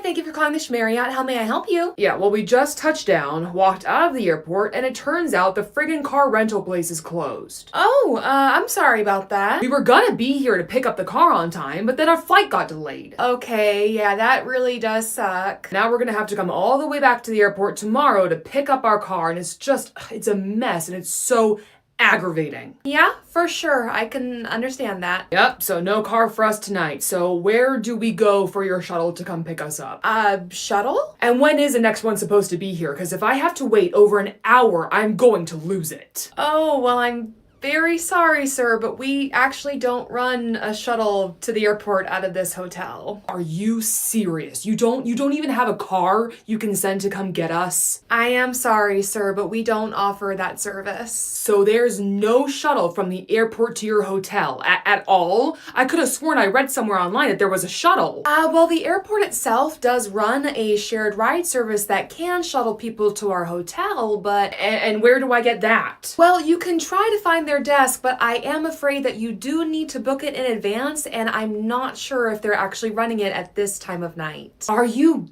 thank you for calling the Marriott. How may I help you? Yeah, well, we just touched down, walked out of the airport, and it turns out the friggin' car rental place is closed. Oh, I'm sorry about that. We were gonna be here to pick up the car on time, but then our flight got delayed. Okay, yeah, that really does suck. Now we're gonna have to come all the way back to the airport tomorrow to pick up our car, and it's a mess, and it's so aggravating. Yeah, for sure. I can understand that. Yep, so no car for us tonight. So where do we go for your shuttle to come pick us up? Shuttle? And when is the next one supposed to be here? Because if I have to wait over an hour, I'm going to lose it. Oh, well, I'm very sorry, sir, but we actually don't run a shuttle to the airport out of this hotel. Are you serious? You don't even have a car you can send to come get us? I am sorry, sir, but we don't offer that service. So there's no shuttle from the airport to your hotel at all? I could have sworn I read somewhere online that there was a shuttle. Well, the airport itself does run a shared ride service that can shuttle people to our hotel, but... And where do I get that? Well, you can try to find their desk, but I am afraid that you do need to book it in advance, and I'm not sure if they're actually running it at this time of night. Are you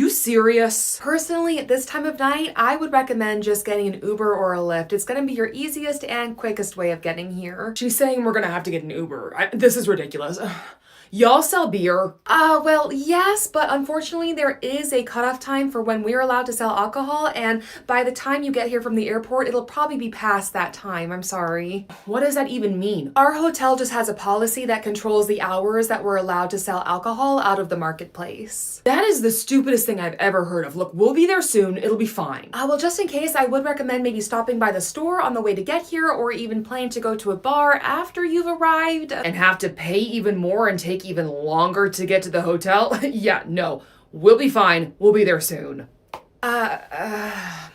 serious? Personally, at this time of night, I would recommend just getting an Uber or a Lyft. It's gonna be your easiest and quickest way of getting here. She's saying we're gonna have to get an Uber. This is ridiculous. Y'all sell beer? Well, yes, but unfortunately there is a cutoff time for when we're allowed to sell alcohol, and by the time you get here from the airport, it'll probably be past that time. I'm sorry. What does that even mean? Our hotel just has a policy that controls the hours that we're allowed to sell alcohol out of the marketplace. That is the stupidest thing I've ever heard of. Look, we'll be there soon. It'll be fine. Well, just in case, I would recommend maybe stopping by the store on the way to get here, or even planning to go to a bar after you've arrived. And have to pay even more and take even longer to get to the hotel? Yeah, no. We'll be fine. We'll be there soon. Can I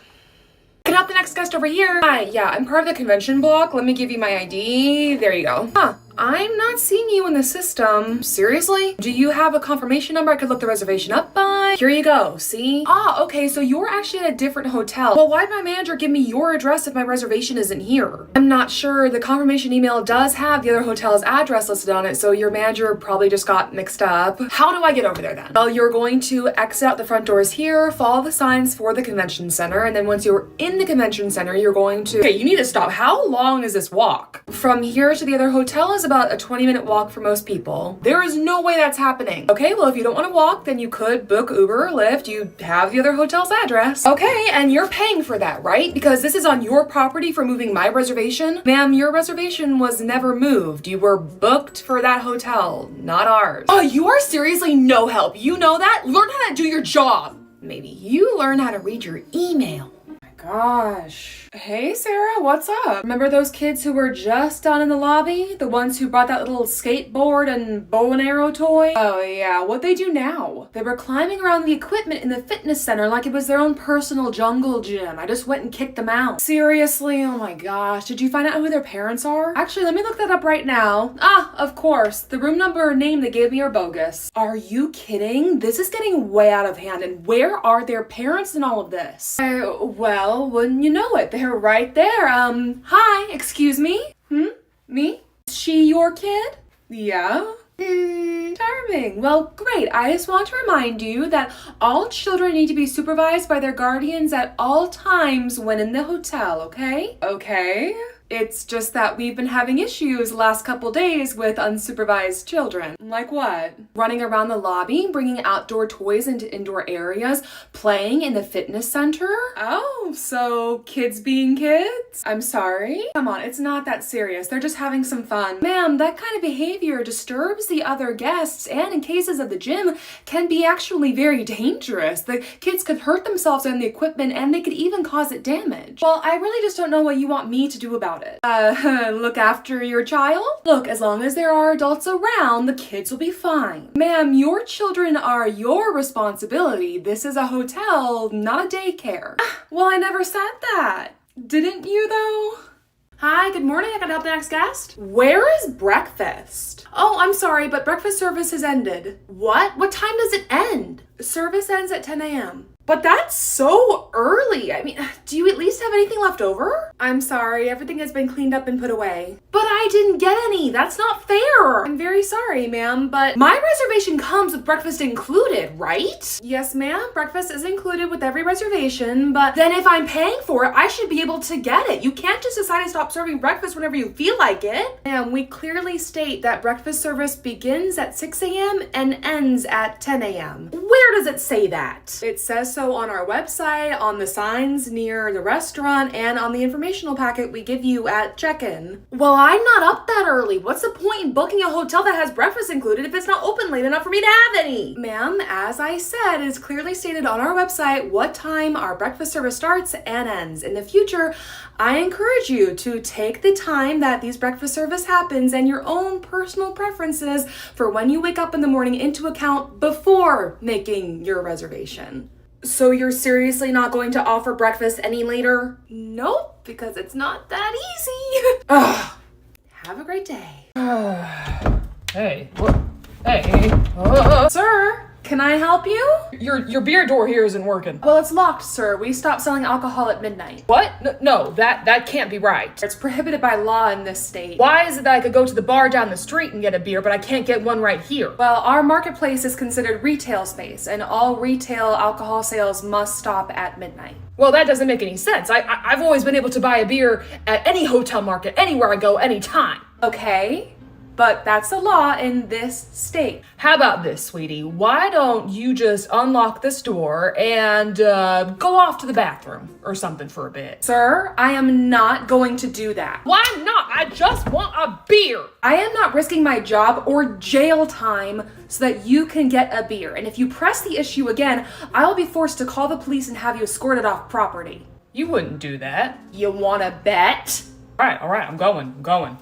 help the next guest over here? Hi, yeah, I'm part of the convention block. Let me give you my ID. There you go. Huh. I'm not seeing you in the system. Seriously? Do you have a confirmation number I could look the reservation up by? Here you go, see? Okay, so you're actually at a different hotel. Well, why'd my manager give me your address if my reservation isn't here? I'm not sure. The confirmation email does have the other hotel's address listed on it, so your manager probably just got mixed up. How do I get over there then? Well, you're going to exit out the front doors here, follow the signs for the convention center, and then once you're in the convention center, you're going to... Okay, you need to stop. How long is this walk? From here to the other hotel is about a 20-minute walk for most people. There is no way that's happening. Okay, well, if you don't want to walk, then you could book Uber or Lyft. You have the other hotel's address. Okay, and you're paying for that, right? Because this is on your property for moving my reservation. Ma'am, your reservation was never moved. You were booked for that hotel, not ours. Oh, you are seriously no help. You know that? Learn how to do your job. Maybe you learn how to read your email. Gosh. Hey, Sarah, what's up? Remember those kids who were just down in the lobby? The ones who brought that little skateboard and bow and arrow toy? Oh, yeah. What'd they do now? They were climbing around the equipment in the fitness center like it was their own personal jungle gym. I just went and kicked them out. Seriously? Oh my gosh. Did you find out who their parents are? Actually, let me look that up right now. Of course. The room number and name they gave me are bogus. Are you kidding? This is getting way out of hand. And where are their parents in all of this? Well, wouldn't you know it? They're right there. Hi, excuse me? Me? Is she your kid? Yeah. Charming. Well, great. I just want to remind you that all children need to be supervised by their guardians at all times when in the hotel, okay? Okay. It's just that we've been having issues the last couple days with unsupervised children. Like what? Running around the lobby, bringing outdoor toys into indoor areas, playing in the fitness center. Oh, so kids being kids? I'm sorry. Come on, it's not that serious. They're just having some fun. Ma'am, that kind of behavior disturbs the other guests and in cases of the gym can be actually very dangerous. The kids could hurt themselves on the equipment and they could even cause it damage. Well, I really just don't know what you want me to do about it. Look after your child? Look, as long as there are adults around, the kids will be fine. Ma'am, your children are your responsibility. This is a hotel, not a daycare. Well, I never said that. Didn't you, though? Hi, good morning. I can help the next guest. Where is breakfast? Oh, I'm sorry, but breakfast service has ended. What? What time does it end? Service ends at 10 a.m. But that's so early. I mean, do you at least have anything left over? I'm sorry, everything has been cleaned up and put away. But I didn't get any. That's not fair. I'm very sorry, ma'am, but my reservation comes with breakfast included, right? Yes, ma'am. Breakfast is included with every reservation, but then if I'm paying for it, I should be able to get it. You can't just decide to stop serving breakfast whenever you feel like it. And we clearly state that breakfast service begins at 6 a.m. and ends at 10 a.m. Where does it say that? It says so on our website, on the signs near the restaurant, and on the informational packet we give you at check-in. Well, I'm not up that early. What's the point in booking a hotel that has breakfast included if it's not open late enough for me to have any? Ma'am, as I said, it is clearly stated on our website what time our breakfast service starts and ends. In the future, I encourage you to take the time that these breakfast service happens and your own personal preferences for when you wake up in the morning into account before making your reservation. So you're seriously not going to offer breakfast any later? Nope, because it's not that easy. Ugh. Have a great day. Hey, what? Hey. Sir, can I help you? Your beer door here isn't working. Well, it's locked, sir. We stop selling alcohol at midnight. What? No, that can't be right. It's prohibited by law in this state. Why is it that I could go to the bar down the street and get a beer, but I can't get one right here? Well, our marketplace is considered retail space, and all retail alcohol sales must stop at midnight. Well, that doesn't make any sense. I've always been able to buy a beer at any hotel market, anywhere I go, anytime. Okay, but that's the law in this state. How about this, sweetie? Why don't you just unlock this door and go off to the bathroom or something for a bit? Sir, I am not going to do that. Why not? I just want a beer. I am not risking my job or jail time so that you can get a beer. And if you press the issue again, I will be forced to call the police and have you escorted off property. You wouldn't do that. You wanna bet? All right, I'm going.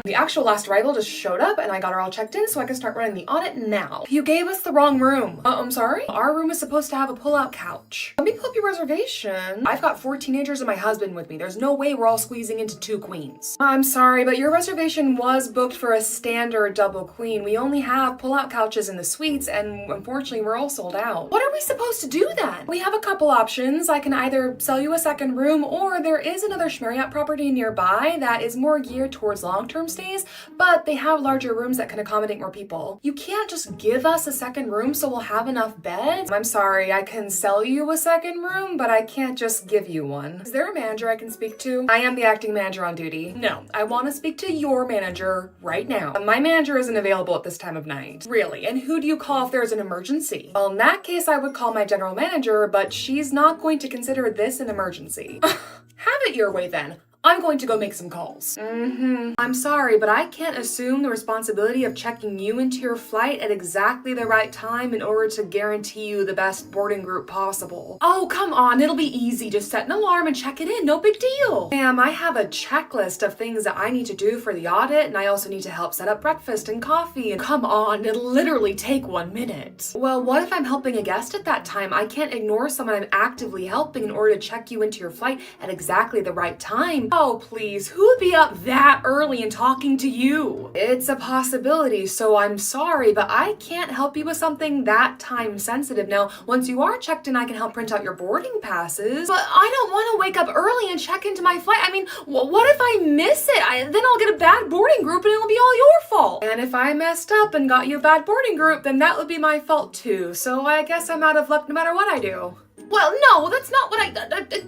The actual last arrival just showed up and I got her all checked in so I can start running the audit now. You gave us the wrong room. I'm sorry? Our room is supposed to have a pull-out couch. Let me pull up your reservation. I've got 4 teenagers and my husband with me. There's no way we're all squeezing into 2 queens. I'm sorry, but your reservation was booked for a standard double queen. We only have pull-out couches in the suites and unfortunately we're all sold out. What are we supposed to do then? We have a couple options. I can either sell you a second room or there is another Marriott property nearby that is more geared towards long-term stays, but they have larger rooms that can accommodate more people. You can't just give us a second room so we'll have enough beds. I'm sorry, I can sell you a second room, but I can't just give you one. Is there a manager I can speak to? I am the acting manager on duty. No, I want to speak to your manager right now. My manager isn't available at this time of night. Really? And who do you call if there's an emergency? Well, in that case, I would call my general manager, but she's not going to consider this an emergency. Have it your way then. I'm going to go make some calls. I'm sorry, but I can't assume the responsibility of checking you into your flight at exactly the right time in order to guarantee you the best boarding group possible. Oh, come on, it'll be easy. Just set an alarm and check it in, no big deal. Ma'am, I have a checklist of things that I need to do for the audit, and I also need to help set up breakfast and coffee, and come on, it'll literally take 1 minute. Well, what if I'm helping a guest at that time? I can't ignore someone I'm actively helping in order to check you into your flight at exactly the right time. Oh, please, who would be up that early and talking to you? It's a possibility, so I'm sorry, but I can't help you with something that time sensitive. Now, once you are checked in, I can help print out your boarding passes, but I don't want to wake up early and check into my flight. I mean, what if I miss it? Then I'll get a bad boarding group and it'll be all your fault. And if I messed up and got you a bad boarding group, then that would be my fault too. So I guess I'm out of luck no matter what I do. Well, no, that's not what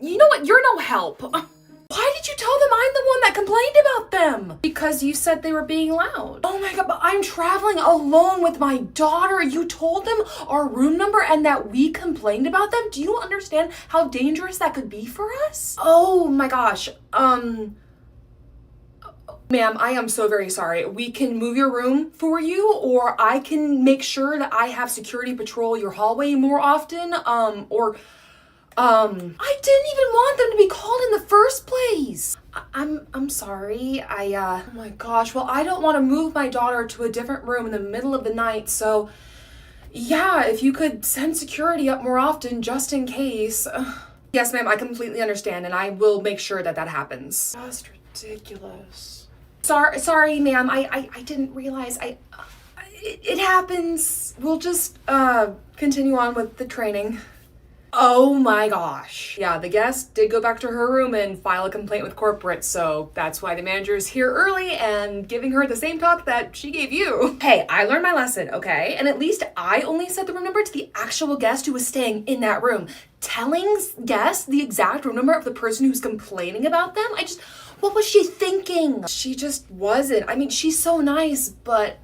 you know what? You're no help. Why did you tell them I'm the one that complained about them? Because you said they were being loud. Oh my god, but I'm traveling alone with my daughter. You told them our room number and that we complained about them? Do you understand how dangerous that could be for us? Oh my gosh, ma'am, I am so very sorry. We can move your room for you, or I can make sure that I have security patrol your hallway more often, I didn't even want them to be called in the first place. I'm sorry. Oh my gosh. Well, I don't want to move my daughter to a different room in the middle of the night, so yeah, if you could send security up more often just in case. Yes, ma'am, I completely understand, and I will make sure that happens. Just ridiculous. Sorry, ma'am. I didn't realize. it happens. We'll just, continue on with the training. Oh my gosh. Yeah, the guest did go back to her room and file a complaint with corporate, so that's why the manager is here early and giving her the same talk that she gave you. Hey, I learned my lesson, okay? And at least I only said the room number to the actual guest who was staying in that room. Telling guests the exact room number of the person who's complaining about them, what was she thinking? She just wasn't. I mean, she's so nice, but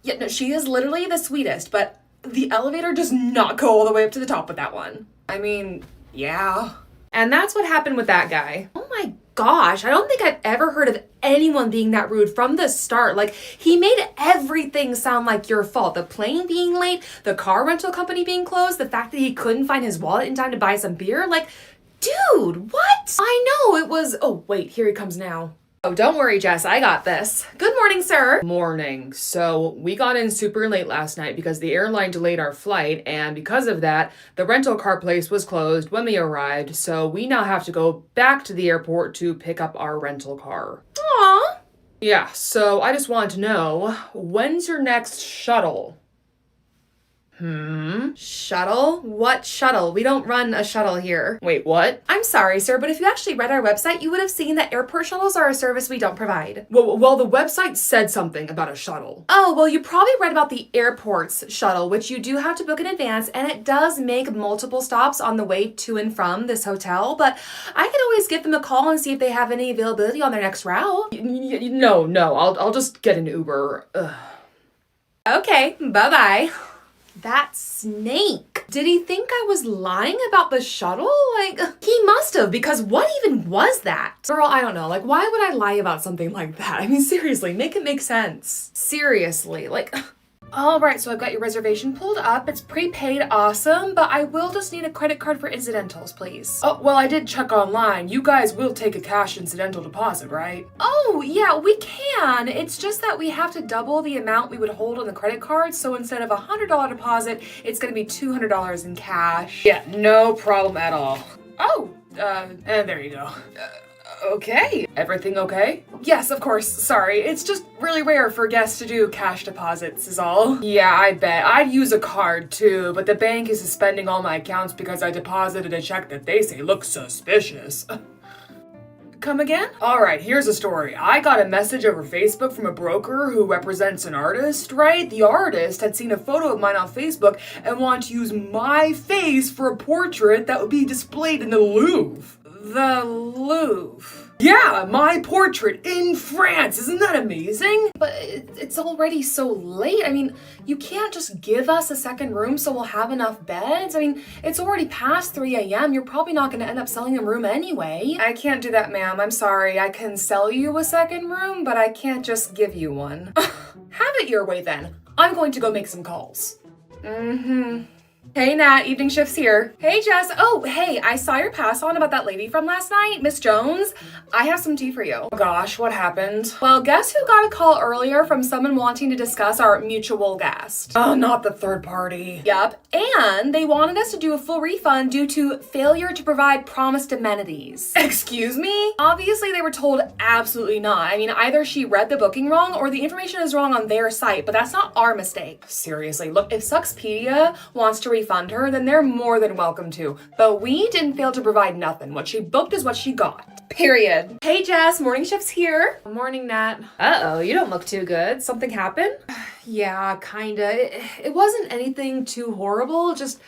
yeah, no, she is literally the sweetest, but the elevator does not go all the way up to the top with that one. I mean, yeah. And that's what happened with that guy. Oh my gosh, I don't think I've ever heard of anyone being that rude from the start. Like, he made everything sound like your fault. The plane being late, the car rental company being closed, the fact that he couldn't find his wallet in time to buy some beer. Like, dude, what? I know, it was... Oh, wait, here he comes now. Oh, don't worry, Jess, I got this. Good morning, sir. Morning. So we got in super late last night because the airline delayed our flight, and because of that, the rental car place was closed when we arrived, so we now have to go back to the airport to pick up our rental car. Aw. Yeah, so I just wanted to know, when's your next shuttle? Shuttle? What shuttle? We don't run a shuttle here. Wait, what? I'm sorry, sir, but if you actually read our website, you would have seen that airport shuttles are a service we don't provide. Well, the website said something about a shuttle. Oh, well, you probably read about the airport's shuttle, which you do have to book in advance, and it does make multiple stops on the way to and from this hotel, but I could always give them a call and see if they have any availability on their next route. No, I'll just get an Uber. Ugh. Okay, bye-bye. That snake. Did he think I was lying about the shuttle? Like, he must have, because what even was that? Girl, I don't know. Like, why would I lie about something like that? I mean, seriously, make it make sense. Seriously, like... All right, so I've got your reservation pulled up. It's prepaid, awesome, but I will just need a credit card for incidentals, please. Oh, well, I did check online. You guys will take a cash incidental deposit, right? Oh, yeah, we can. It's just that we have to double the amount we would hold on the credit card, so instead of a $100 deposit, it's gonna be $200 in cash. Yeah, no problem at all. Oh, And there you go. Okay. Everything okay? Yes, of course. Sorry. It's just really rare for guests to do cash deposits is all. Yeah, I bet. I'd use a card too, but the bank is suspending all my accounts because I deposited a check that they say looks suspicious. Come again? Alright, here's a story. I got a message over Facebook from a broker who represents an artist, right? The artist had seen a photo of mine on Facebook and wanted to use my face for a portrait that would be displayed in the Louvre. The Louvre. Yeah, my portrait in France. Isn't that amazing? But it's already so late. I mean, you can't just give us a second room so we'll have enough beds. I mean, it's already past 3 a.m. You're probably not going to end up selling a room anyway. I can't do that, ma'am. I'm sorry. I can sell you a second room, but I can't just give you one. Have it your way then. I'm going to go make some calls. Hey Nat, evening shift's here. Hey Jess. Oh, hey, I saw your pass on about that lady from last night, Miss Jones. I have some tea for you. Oh gosh, what happened? Well, guess who got a call earlier from someone wanting to discuss our mutual guest? Oh, not the third party. Yup, and they wanted us to do a full refund due to failure to provide promised amenities. Excuse me? Obviously, they were told absolutely not. I mean, either she read the booking wrong or the information is wrong on their site, but that's not our mistake. Seriously, look, If Suxpedia wants to refund her, then they're more than welcome to. But we didn't fail to provide nothing. What she booked is what she got. Period. Hey Jess, morning shift's here. morning, Nat. Uh-oh, you don't look too good. Something happened? Yeah, kinda. It wasn't anything too horrible, just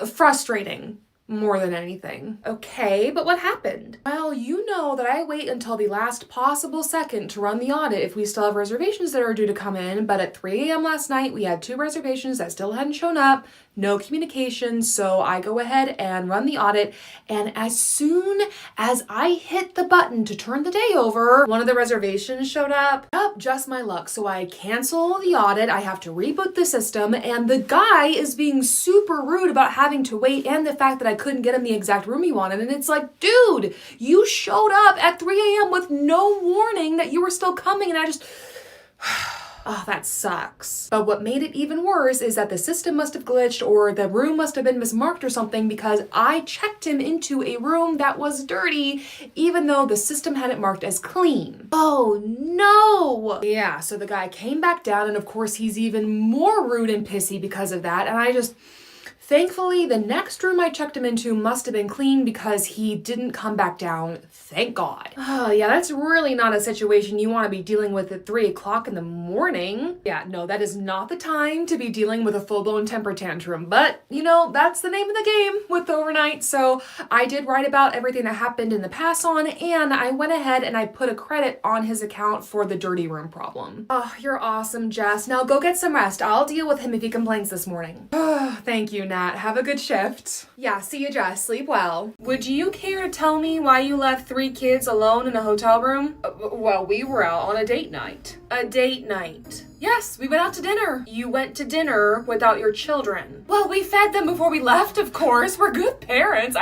frustrating. More than anything. Okay, but what happened? Well, you know that I wait until the last possible second to run the audit if we still have reservations that are due to come in, but at 3 a.m. last night, we had 2 reservations that still hadn't shown up, no communication, so I go ahead and run the audit, and as soon as I hit the button to turn the day over, one of the reservations showed up. Yep, just my luck. So I cancel the audit, I have to reboot the system, and the guy is being super rude about having to wait and the fact that I couldn't get him the exact room he wanted, and it's like, dude, you showed up at 3 a.m. with no warning that you were still coming, and I just... Oh, that sucks. But what made it even worse is that the system must have glitched or the room must have been mismarked or something, because I checked him into a room that was dirty even though the system had it marked as clean. Oh no! Yeah, so the guy came back down, and of course he's even more rude and pissy because of that, and thankfully, the next room I checked him into must have been clean because he didn't come back down. Thank God. Oh, yeah, that's really not a situation you want to be dealing with at 3 o'clock in the morning. Yeah, no, that is not the time to be dealing with a full-blown temper tantrum. But, you know, that's the name of the game with overnight. So I did write about everything that happened in the pass on, and I went ahead and I put a credit on his account for the dirty room problem. Oh, you're awesome, Jess. Now go get some rest. I'll deal with him if he complains this morning. Thank you, Nat. Have a good shift. Yeah, see you, Jess. Sleep well. Would you care to tell me why you left 3 kids alone in a hotel room? Well, we were out on a date night. A date night? Yes, we went out to dinner. You went to dinner without your children. Well, we fed them before we left, of course. We're good parents.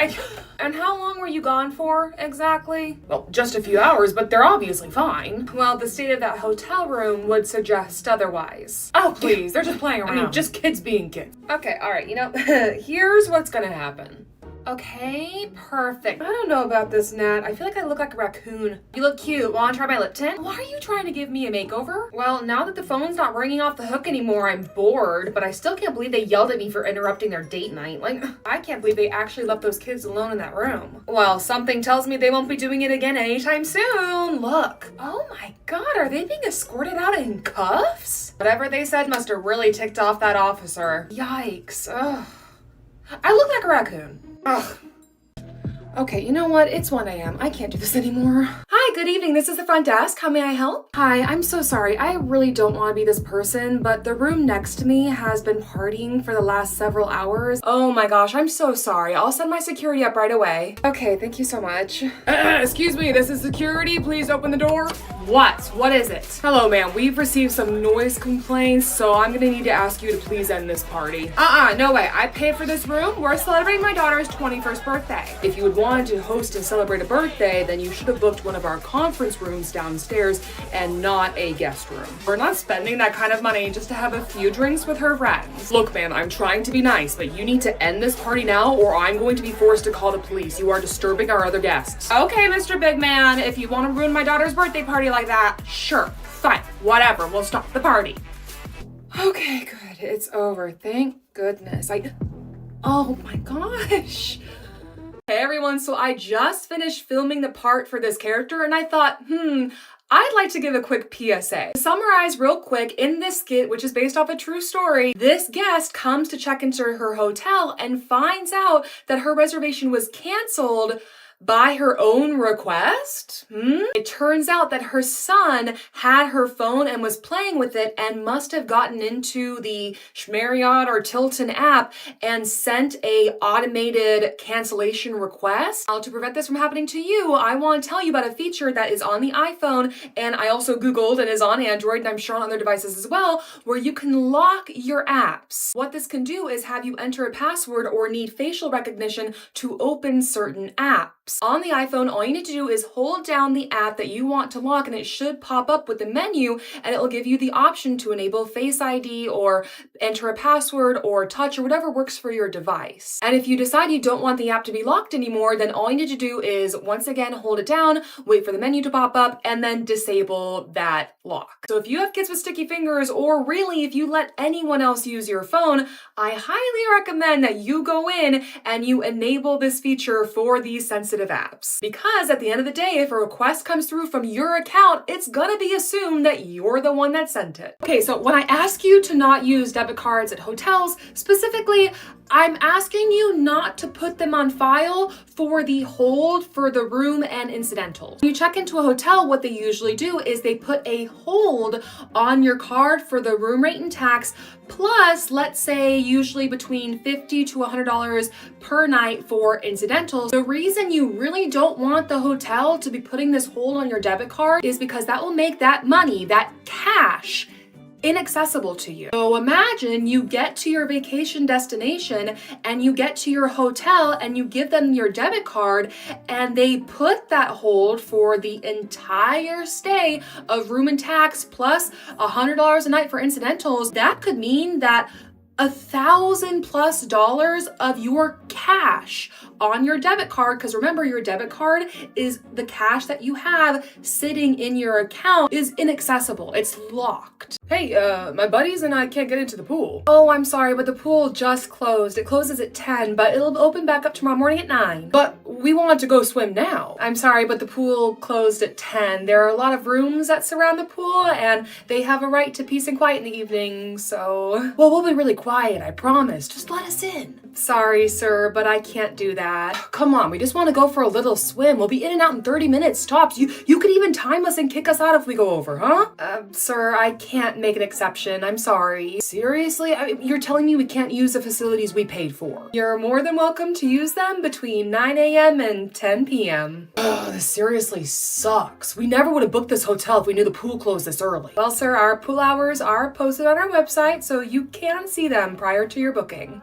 And how long were you gone for, exactly? Well, just a few hours, but they're obviously fine. Well, the state of that hotel room would suggest otherwise. Oh, please, they're just playing around. Just kids being kids. Okay, all right, here's what's gonna happen. Okay, perfect. I don't know about this, Nat. I feel like I look like a raccoon. You look cute. Wanna try my lip tint? Why are you trying to give me a makeover? Well, now that the phone's not ringing off the hook anymore, I'm bored, but I still can't believe they yelled at me for interrupting their date night. I can't believe they actually left those kids alone in that room. Well, something tells me they won't be doing it again anytime soon. Look. Oh my God, are they being escorted out in cuffs? Whatever they said must have really ticked off that officer. Yikes. Ugh. I look like a raccoon. Ugh. Okay, you know what? It's 1 a.m. I can't do this anymore. Hi, good evening. This is the front desk. How may I help? Hi, I'm so sorry. I really don't want to be this person, but the room next to me has been partying for the last several hours. Oh my gosh, I'm so sorry. I'll send my security up right away. Okay, thank you so much. Excuse me, this is security. Please open the door. What? What is it? Hello, ma'am. We've received some noise complaints, so I'm gonna need to ask you to please end this party. No way. I paid for this room. We're celebrating my daughter's 21st birthday. If you would want to host and celebrate a birthday, then you should have booked one of our conference rooms downstairs and not a guest room. We're not spending that kind of money just to have a few drinks with her friends. Look, ma'am, I'm trying to be nice, but you need to end this party now or I'm going to be forced to call the police. You are disturbing our other guests. Okay, Mr. Big Man, if you want to ruin my daughter's birthday party like that, sure, fine, whatever, we'll stop the party. Okay, good. It's over. Thank goodness. Oh my gosh. Hey everyone, so I just finished filming the part for this character and I thought, I'd like to give a quick PSA. To summarize real quick, in this skit, which is based off a true story, this guest comes to check into her hotel and finds out that her reservation was canceled by her own request? It turns out that her son had her phone and was playing with it and must have gotten into the Marriott or Tilton app and sent a automated cancellation request. Now, to prevent this from happening to you, I want to tell you about a feature that is on the iPhone, and I also Googled and is on Android, and I'm sure on other devices as well, where you can lock your apps. What this can do is have you enter a password or need facial recognition to open certain apps. On the iPhone, all you need to do is hold down the app that you want to lock and it should pop up with the menu and it will give you the option to enable Face ID or enter a password or touch or whatever works for your device. And if you decide you don't want the app to be locked anymore, then all you need to do is once again hold it down, wait for the menu to pop up, and then disable that lock. So if you have kids with sticky fingers, or really if you let anyone else use your phone, I highly recommend that you go in and you enable this feature for these sensitive apps. Because at the end of the day, if a request comes through from your account, it's gonna be assumed that you're the one that sent it. Okay, so when I ask you to not use debit cards at hotels, specifically, I'm asking you not to put them on file for the hold for the room and incidentals. When you check into a hotel, what they usually do is they put a hold on your card for the room rate and tax, plus, let's say, usually between $50 to $100 per night for incidentals. The reason you really don't want the hotel to be putting this hold on your debit card is because that will make that money, that cash, inaccessible to you. So imagine you get to your vacation destination and you get to your hotel and you give them your debit card and they put that hold for the entire stay of room and tax plus $100 a night for incidentals. That could mean that $1,000+ of your cash on your debit card, because remember, your debit card is the cash that you have sitting in your account, is inaccessible. It's locked. Hey, my buddies and I can't get into the pool. Oh, I'm sorry, but the pool just closed. It closes at 10, but it'll open back up tomorrow morning at 9. But we want to go swim now. I'm sorry, but the pool closed at 10. There are a lot of rooms that surround the pool, and they have a right to peace and quiet in the evening, so... Well, we'll be really quiet, I promise. Just let us in. Sorry, sir, but I can't do that. Come on, we just want to go for a little swim. We'll be in and out in 30 minutes, tops. You could even time us and kick us out if we go over, huh? Sir, I can't make an exception. I'm sorry. Seriously? You're telling me we can't use the facilities we paid for? You're more than welcome to use them between 9 a.m. and 10 p.m. Oh, this seriously sucks. We never would have booked this hotel if we knew the pool closed this early. Well, sir, our pool hours are posted on our website, so you can see them prior to your booking.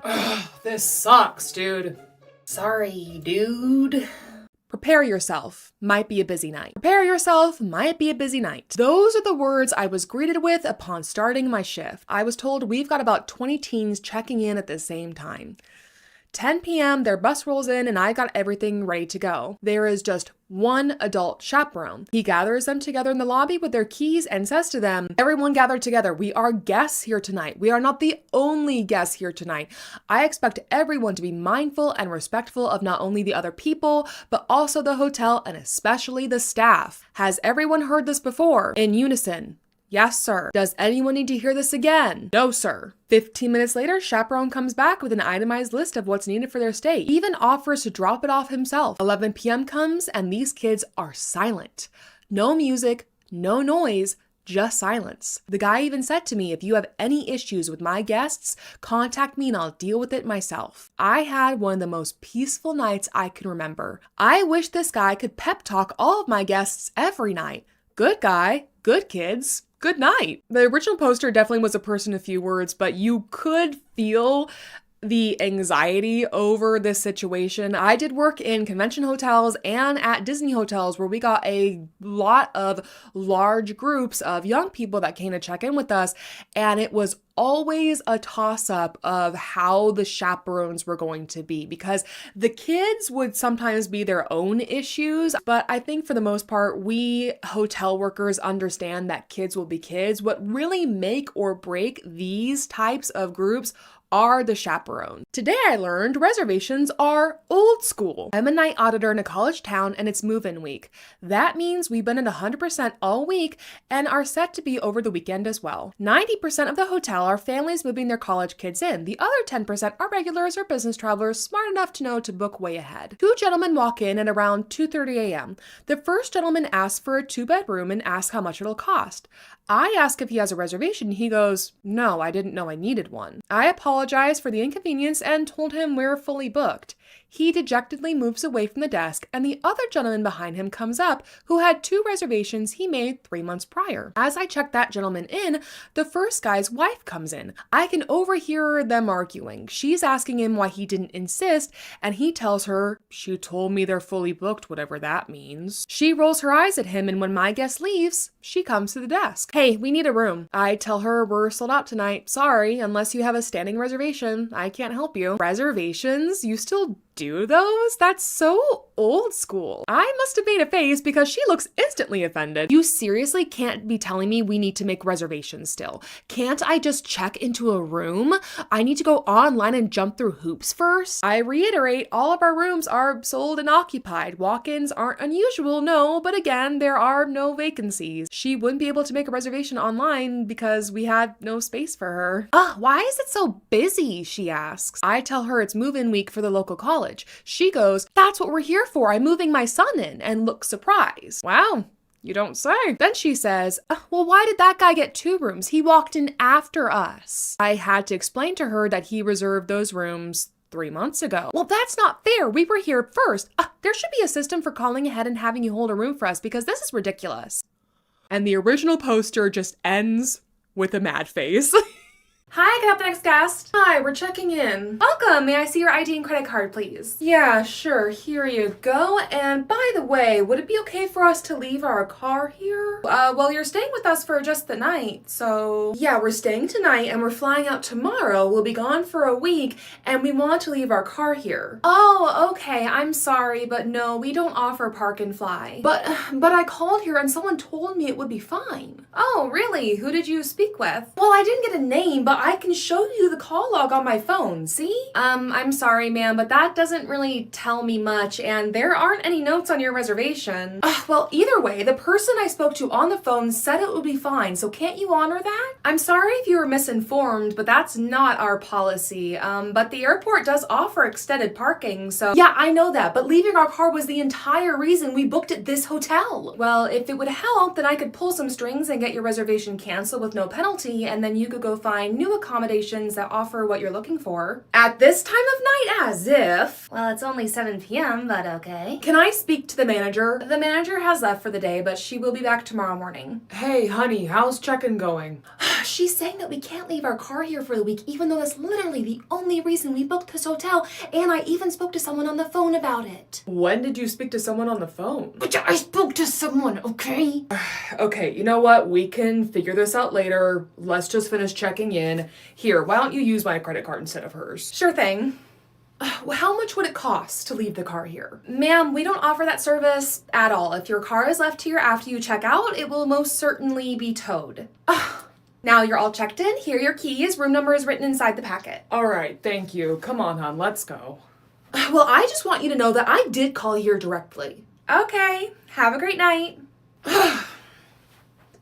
This sucks, dude. Sorry, dude. Prepare yourself. Might be a busy night. Prepare yourself. Might be a busy night. Those are the words I was greeted with upon starting my shift. I was told we've got about 20 teens checking in at the same time. 10 p.m., their bus rolls in and I got everything ready to go. There is just one adult chaperone. He gathers them together in the lobby with their keys and says to them, "Everyone gather together. We are guests here tonight. We are not the only guests here tonight. I expect everyone to be mindful and respectful of not only the other people, but also the hotel and especially the staff. Has everyone heard this before?" In unison. "Yes, sir." "Does anyone need to hear this again?" "No, sir." 15 minutes later, chaperone comes back with an itemized list of what's needed for their stay. He even offers to drop it off himself. 11 p.m. comes and these kids are silent. No music, no noise, just silence. The guy even said to me, "If you have any issues with my guests, contact me and I'll deal with it myself." I had one of the most peaceful nights I can remember. I wish this guy could pep talk all of my guests every night. Good guy, good kids. Good night. The original poster definitely was a person of few words, but you could feel the anxiety over this situation. I did work in convention hotels and at Disney hotels where we got a lot of large groups of young people that came to check in with us, and it was always a toss-up of how the chaperones were going to be, because the kids would sometimes be their own issues, but I think for the most part, we hotel workers understand that kids will be kids. What really make or break these types of groups are the chaperones. Today I learned reservations are old school. I'm a night auditor in a college town and it's move-in week. That means we've been at 100% all week and are set to be over the weekend as well. 90% of the hotel are families moving their college kids in. The other 10% are regulars or business travelers smart enough to know to book way ahead. Two gentlemen walk in at around 2:30 a.m. The first gentleman asks for a 2-bedroom and asks how much it'll cost. I ask if he has a reservation. He goes, "No, I didn't know I needed one." I apologize for the inconvenience and told him we're fully booked. He dejectedly moves away from the desk and the other gentleman behind him comes up who had 2 reservations he made 3 months prior. As I check that gentleman in, the first guy's wife comes in. I can overhear them arguing. She's asking him why he didn't insist and he tells her, "She told me they're fully booked, whatever that means." She rolls her eyes at him and when my guest leaves, she comes to the desk. "Hey, we need a room." I tell her we're sold out tonight. "Sorry, unless you have a standing reservation, I can't help you." Reservations? You still do those? That's so old school. I must have made a face because she looks instantly offended. "You seriously can't be telling me we need to make reservations still. Can't I just check into a room? I need to go online and jump through hoops first?" I reiterate, all of our rooms are sold and occupied. Walk-ins aren't unusual, no, but again, there are no vacancies. She wouldn't be able to make a reservation online because we had no space for her. Why is it so busy?" she asks. I tell her it's move-in week for the local college. She goes, "That's what we're here for. I'm moving my son in," and looks surprised. Wow. You don't say. Then she says, "Well, why did that guy get 2 rooms? He walked in after us." I had to explain to her that he reserved those rooms 3 months ago. "Well, that's not fair. We were here first. There should be a system for calling ahead and having you hold a room for us because this is ridiculous." And the original poster just ends with a mad face. Hi, can I have the next guest? Hi, we're checking in. Welcome. May I see your ID and credit card, please? Yeah, sure. Here you go. And by the way, would it be okay for us to leave our car here? Well, you're staying with us for just the night, so... Yeah, we're staying tonight and we're flying out tomorrow. We'll be gone for a week and we want to leave our car here. Oh, okay. I'm sorry, but no, we don't offer park and fly. But I called here and someone told me it would be fine. Oh, really? Who did you speak with? Well, I didn't get a name, but I can show you the call log on my phone, see? I'm sorry, ma'am, but that doesn't really tell me much, and there aren't any notes on your reservation. Well, either way, the person I spoke to on the phone said it would be fine, so can't you honor that? I'm sorry if you were misinformed, but that's not our policy. But the airport does offer extended parking, so... Yeah, I know that, but leaving our car was the entire reason we booked at this hotel. Well, if it would help, then I could pull some strings and get your reservation canceled with no penalty, and then you could go find new accommodations that offer what you're looking for. At this time of night, as if. Well, it's only 7 p.m., but okay. Can I speak to the manager? The manager has left for the day, but she will be back tomorrow morning. Hey, honey, how's check-in going? She's saying that we can't leave our car here for the week, even though that's literally the only reason we booked this hotel, and I even spoke to someone on the phone about it. When did you speak to someone on the phone? But I spoke to someone, okay? Okay, you know what? We can figure this out later. Let's just finish checking in. Here, why don't you use my credit card instead of hers? Sure thing. Well, how much would it cost to leave the car here? Ma'am, we don't offer that service at all. If your car is left here after you check out, it will most certainly be towed. Now you're all checked in. Here are your keys. Room number is written inside the packet. All right, thank you. Come on, hon, let's go. Well, I just want you to know that I did call here directly. Okay, have a great night.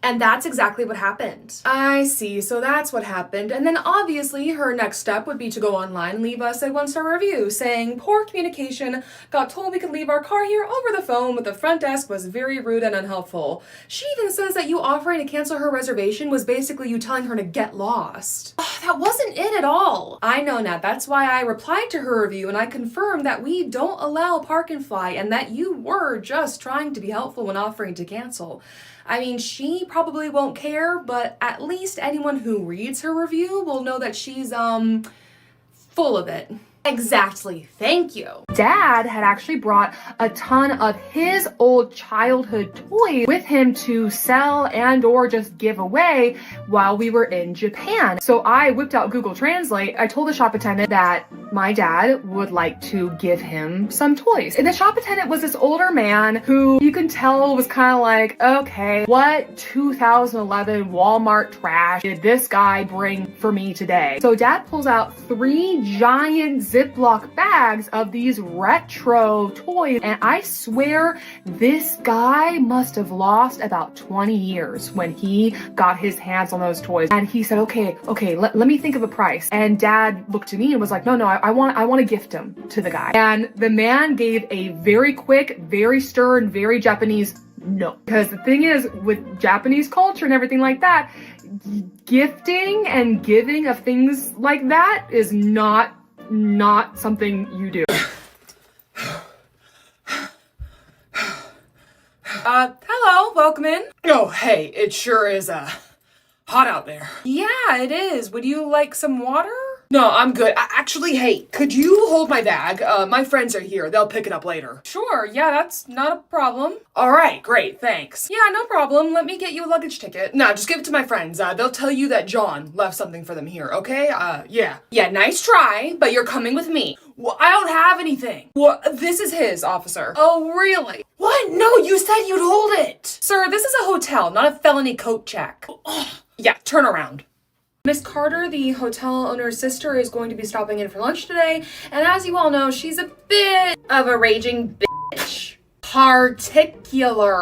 And that's exactly what happened. I see, so that's what happened. And then obviously her next step would be to go online and leave us a 1-star review saying, poor communication, got told we could leave our car here over the phone, but the front desk was very rude and unhelpful. She even says that you offering to cancel her reservation was basically you telling her to get lost. That wasn't it at all. I know, Nat. That's why I replied to her review and I confirmed that we don't allow park and fly and that you were just trying to be helpful when offering to cancel. I mean, she probably won't care, but at least anyone who reads her review will know that she's, full of it. Exactly. Thank you. Dad had actually brought a ton of his old childhood toys with him to sell and or just give away while we were in Japan. So I whipped out Google Translate. I told the shop attendant that my dad would like to give him some toys. And the shop attendant was this older man who you can tell was kind of like, okay, what 2011 Walmart trash did this guy bring for me today? So Dad pulls out 3 giant Ziploc bags of these retro toys, and I swear this guy must have lost about 20 years when he got his hands on those toys. And he said, okay, let me think of a price. And Dad looked at me and was like, no, I want to gift him to the guy. And the man gave a very quick, very stern, very Japanese no. Because the thing is, with Japanese culture and everything like that, gifting and giving of things like that is not something you do. Hello, welcome in. Oh, hey, it sure is, hot out there. Yeah, it is. Would you like some water? No, I'm good. Actually, hey, could you hold my bag? My friends are here. They'll pick it up later. Sure, yeah, that's not a problem. All right, great, thanks. Yeah, no problem. Let me get you a luggage ticket. Nah, just give it to my friends. They'll tell you that John left something for them here, okay? Yeah. Yeah, nice try, but you're coming with me. Well, I don't have anything. Well, this is his, officer. Oh, really? What? No, you said you'd hold it. Sir, this is a hotel, not a felony coat check. Yeah, turn around. Miss Carter, the hotel owner's sister, is going to be stopping in for lunch today, and as you all know, she's a bit of a raging bitch. Particular.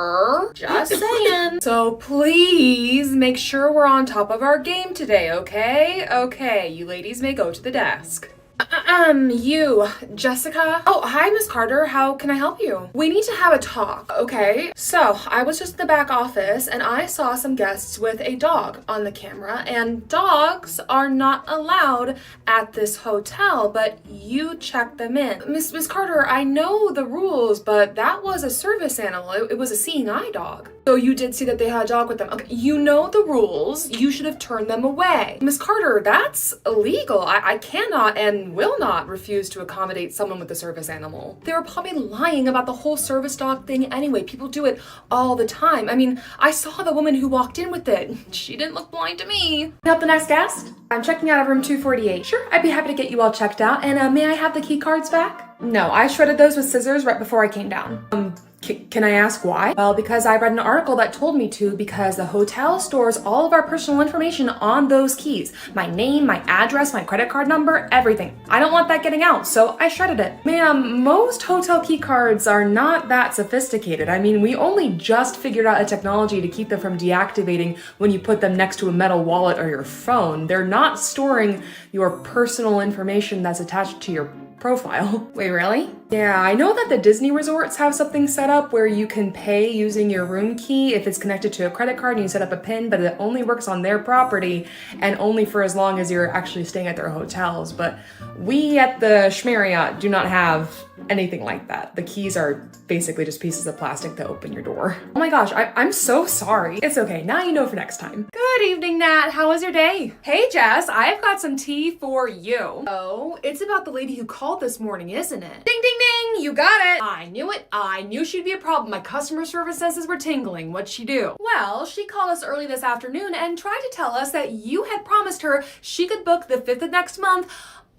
Just saying. So please make sure we're on top of our game today, okay? Okay, you ladies may go to the desk. You, Jessica? Oh, hi, Miss Carter. How can I help you? We need to have a talk, okay? So, I was just in the back office and I saw some guests with a dog on the camera, and dogs are not allowed at this hotel, but you checked them in. Miss Carter, I know the rules, but that was a service animal. It was a seeing eye dog. So you did see that they had a dog with them. Okay, you know the rules. You should have turned them away. Miss Carter, that's illegal. I cannot and will not refuse to accommodate someone with a service animal. They were probably lying about the whole service dog thing anyway. People do it all the time. I mean, I saw the woman who walked in with it. She didn't look blind to me. Help the next guest? I'm checking out of room 248. Sure, I'd be happy to get you all checked out. And may I have the key cards back? No, I shredded those with scissors right before I came down. Can I ask why? Well, because I read an article that told me to, because the hotel stores all of our personal information on those keys. My name, my address, my credit card number, everything. I don't want that getting out, so I shredded it. Ma'am, most hotel key cards are not that sophisticated. I mean, we only just figured out a technology to keep them from deactivating when you put them next to a metal wallet or your phone. They're not storing your personal information that's attached to your profile. Wait, really? Yeah, I know that the Disney resorts have something set up where you can pay using your room key if it's connected to a credit card and you set up a PIN, but it only works on their property and only for as long as you're actually staying at their hotels. But we at the Schmariot do not have anything like that. The keys are basically just pieces of plastic to open your door. Oh my gosh, I'm so sorry. It's okay, now you know for next time. Good evening, Nat. How was your day? Hey, Jess, I've got some tea for you. Oh, it's about the lady who called this morning, isn't it? Ding, ding, ding, you got it. I knew it. I knew she'd be a problem. My customer service senses were tingling. What'd she do? Well, she called us early this afternoon and tried to tell us that you had promised her she could book the 5th of next month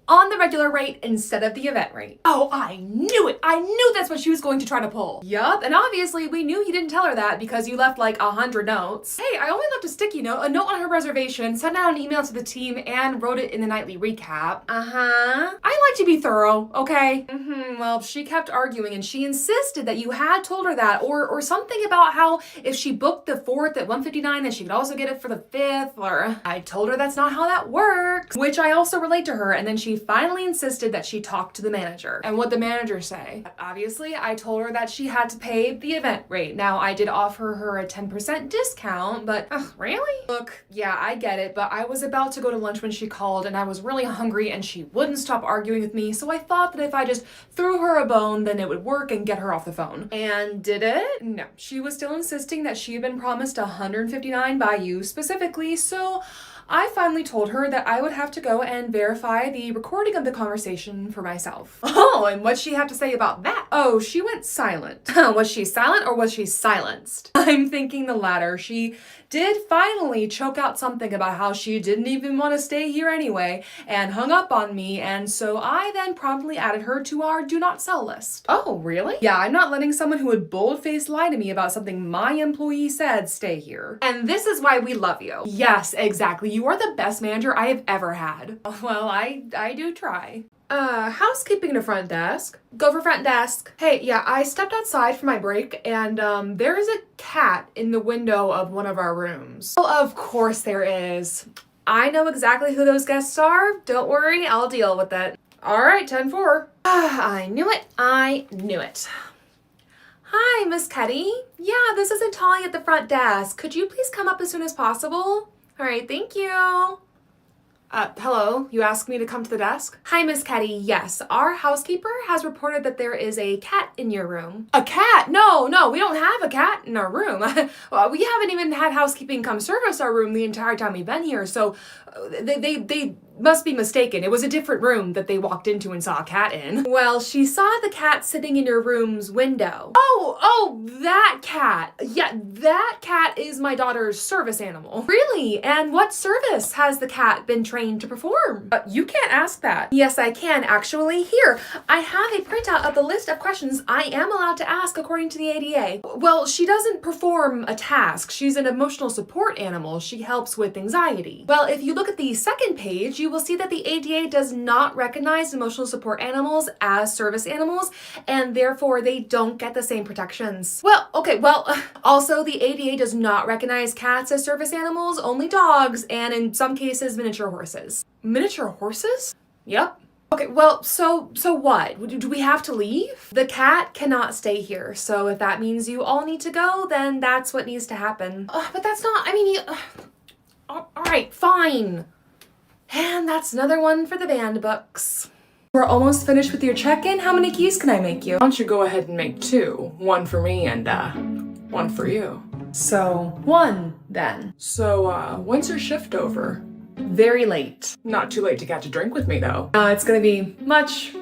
on the regular rate instead of the event rate. Oh, I knew it. I knew that's what she was going to try to pull. Yup, and obviously we knew you didn't tell her that because you left like 100 notes. Hey, I only left a sticky note, a note on her reservation, sent out an email to the team, and wrote it in the nightly recap. I like to be thorough, okay? Well, she kept arguing and she insisted that you had told her that or something about how if she booked the 4th at 1:59 then she could also get it for the 5th, or I told her that's not how that works, which I also relate to her, and then she finally insisted that she talk to the manager. And what'd the manager say? Obviously, I told her that she had to pay the event rate. Now, I did offer her a 10% discount, but really? Look, yeah, I get it, but I was about to go to lunch when she called and I was really hungry and she wouldn't stop arguing with me, so I thought that if I just threw her a bone, then it would work and get her off the phone. And did it? No. She was still insisting that she had been promised $159 by you specifically, so I finally told her that I would have to go and verify the recording of the conversation for myself. Oh, and what'd she have to say about that? Oh, she went silent. Was she silent or was she silenced? I'm thinking the latter. She did finally choke out something about how she didn't even want to stay here anyway and hung up on me, and so I then promptly added her to our do not sell list. Oh, really? Yeah, I'm not letting someone who would bold-faced lie to me about something my employee said stay here. And this is why we love you. Yes, exactly. You are the best manager I have ever had. Well, I do try. Housekeeping to front desk. Go for front desk. Hey, yeah, I stepped outside for my break and there is a cat in the window of one of our rooms. Oh, of course there is. I know exactly who those guests are. Don't worry, I'll deal with it. All right, 10-4. I knew it. I knew it. Hi, Miss Cuddy. Yeah, this is Natalie at the front desk. Could you please come up as soon as possible? All right, thank you. Hello, you asked me to come to the desk? Hi, Miss Caddy. Yes, our housekeeper has reported that there is a cat in your room. A cat? No, we don't have a cat in our room. Well, we haven't even had housekeeping come service our room the entire time we've been here, so they must be mistaken. It was a different room that they walked into and saw a cat in. Well, she saw the cat sitting in your room's window. Oh, that cat. Yeah, that cat is my daughter's service animal. Really? And what service has the cat been trained to perform? You can't ask that. Yes, I can, actually. Here, I have a printout of the list of questions I am allowed to ask according to the ADA. Well, she doesn't perform a task. She's an emotional support animal. She helps with anxiety. Well, if you look at the second page, you will see that the ADA does not recognize emotional support animals as service animals, and therefore they don't get the same protections. Well, also the ADA does not recognize cats as service animals, only dogs, and in some cases, miniature horses. Miniature horses? Yep. Okay, well, so what? Do we have to leave? The cat cannot stay here, so if that means you all need to go, then that's what needs to happen. But that's not, all right, fine. And that's another one for the band books. We're almost finished with your check-in. How many keys can I make you? Why don't you go ahead and make 2? One for me and one for you. So, 1 then. So, when's your shift over? Very late. Not too late to catch a drink with me, though. It's gonna be much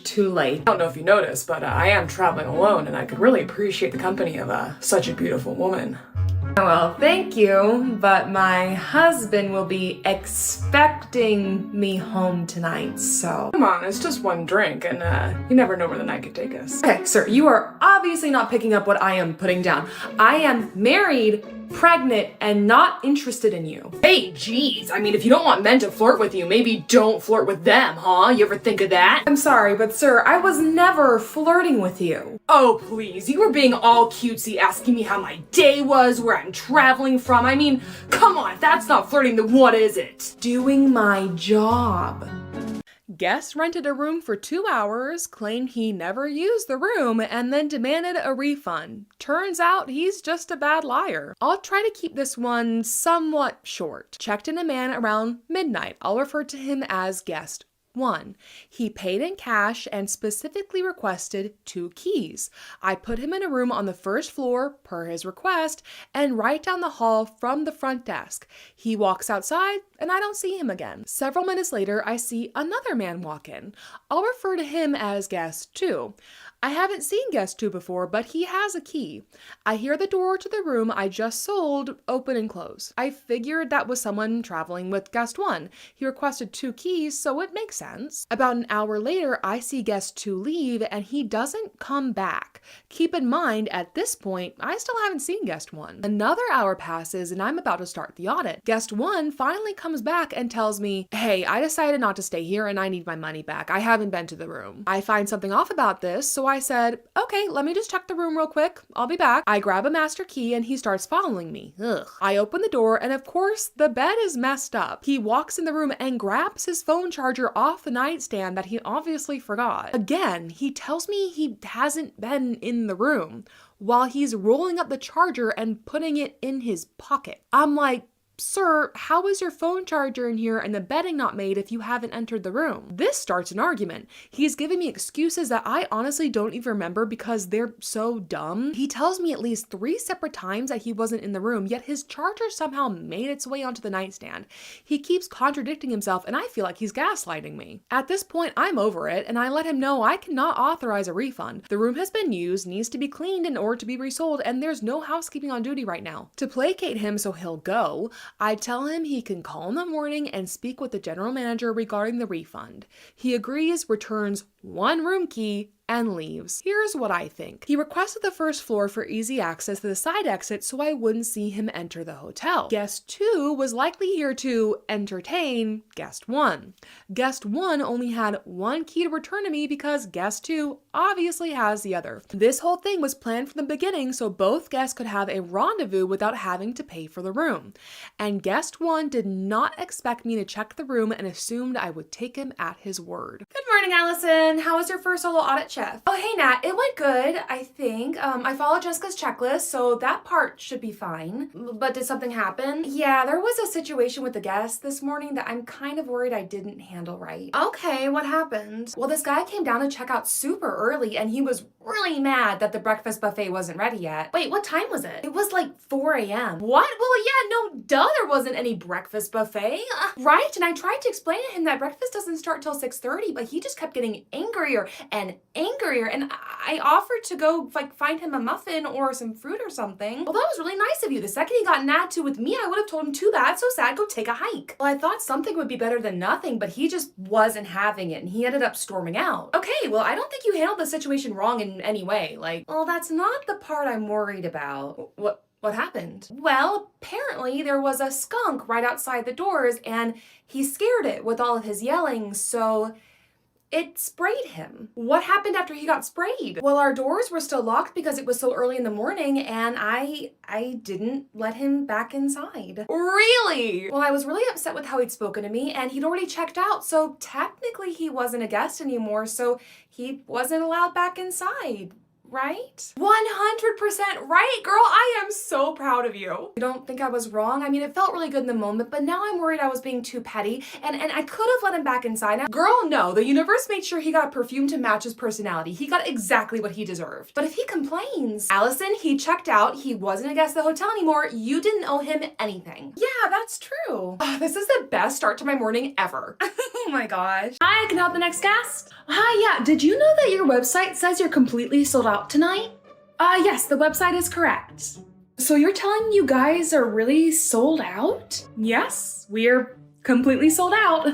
too late. I don't know if you noticed, but I am traveling alone, and I could really appreciate the company of such a beautiful woman. Well, thank you, but my husband will be expecting me home tonight, so... Come on, it's just one drink, and you never know where the night could take us. Okay, sir, you are obviously not picking up what I am putting down. I am married, pregnant, and not interested in you. Hey, geez, I mean, if you don't want men to flirt with you, maybe don't flirt with them, huh? You ever think of that? I'm sorry, but sir, I was never flirting with you. Oh, please, you were being all cutesy asking me how my day was, where I'm traveling from. I mean, come on, if that's not flirting, then what is it? Doing my job. Guest rented a room for 2 hours, claimed he never used the room, and then demanded a refund. Turns out he's just a bad liar. I'll try to keep this one somewhat short. Checked in a man around midnight. I'll refer to him as guest 1. He paid in cash and specifically requested 2 keys. I put him in a room on the first floor, per his request, and right down the hall from the front desk. He walks outside, and I don't see him again. Several minutes later, I see another man walk in. I'll refer to him as guest 2. I haven't seen guest 2 before, but he has a key. I hear the door to the room I just sold open and close. I figured that was someone traveling with guest 1. He requested 2 keys, so it makes sense. About an hour later, I see guest 2 leave, and he doesn't come back. Keep in mind, at this point, I still haven't seen guest 1. Another hour passes, and I'm about to start the audit. Guest 1 finally comes back and tells me, hey, I decided not to stay here, and I need my money back. I haven't been to the room. I find something off about this, so I said, okay, let me just check the room real quick. I'll be back. I grab a master key and he starts following me. Ugh. I open the door and of course the bed is messed up. He walks in the room and grabs his phone charger off the nightstand that he obviously forgot. Again, he tells me he hasn't been in the room while he's rolling up the charger and putting it in his pocket. I'm like, sir, how is your phone charger in here and the bedding not made if you haven't entered the room? This starts an argument. He's giving me excuses that I honestly don't even remember because they're so dumb. He tells me at least 3 separate times that he wasn't in the room, yet his charger somehow made its way onto the nightstand. He keeps contradicting himself and I feel like he's gaslighting me. At this point, I'm over it and I let him know I cannot authorize a refund. The room has been used, needs to be cleaned in order to be resold, and there's no housekeeping on duty right now. To placate him so he'll go, I tell him he can call in the morning and speak with the general manager regarding the refund. He agrees, returns 1 room key, and leaves. Here's what I think. He requested the first floor for easy access to the side exit so I wouldn't see him enter the hotel. Guest 2 was likely here to entertain guest 1. Guest 1 only had 1 key to return to me because guest 2 obviously has the other. This whole thing was planned from the beginning so both guests could have a rendezvous without having to pay for the room. And guest 1 did not expect me to check the room and assumed I would take him at his word. Good morning, Allison. How was your first solo audit check? Oh, hey, Nat. It went good, I think. I followed Jessica's checklist, so that part should be fine. But did something happen? Yeah, there was a situation with the guest this morning that I'm kind of worried I didn't handle right. Okay, what happened? Well, this guy came down to check out super early, and he was really mad that the breakfast buffet wasn't ready yet. Wait, what time was it? It was like 4 a.m. What? Well, yeah, no, duh, there wasn't any breakfast buffet. Right? And I tried to explain to him that breakfast doesn't start till 6:30, but he just kept getting angrier and angrier, and I offered to go find him a muffin or some fruit or something. Well, that was really nice of you. The second he got an attitude with me, I would have told him, too bad, so sad, go take a hike. Well, I thought something would be better than nothing, but he just wasn't having it, and he ended up storming out. Okay, well, I don't think you handled the situation wrong in any way. Well, that's not the part I'm worried about. What happened? Well, apparently there was a skunk right outside the doors, and he scared it with all of his yelling, so it sprayed him. What happened after he got sprayed? Well, our doors were still locked because it was so early in the morning, and I didn't let him back inside. Really? Well, I was really upset with how he'd spoken to me, and he'd already checked out, so technically he wasn't a guest anymore, so he wasn't allowed back inside. right? 100% right, girl. I am so proud of you. You don't think I was wrong? I mean, it felt really good in the moment, but now I'm worried I was being too petty, and I could have let him back inside. Now, girl, no. The universe made sure he got a perfume to match his personality. He got exactly what he deserved. But if he complains, Allison, he checked out. He wasn't a guest at the hotel anymore. You didn't owe him anything. Yeah, that's true. This is the best start to my morning ever. Oh my gosh. Hi, can I help the next guest? Hi, yeah. Did you know that your website says you're completely sold out tonight? Yes, the website is correct. So you're telling me you guys are really sold out? Yes, we're completely sold out.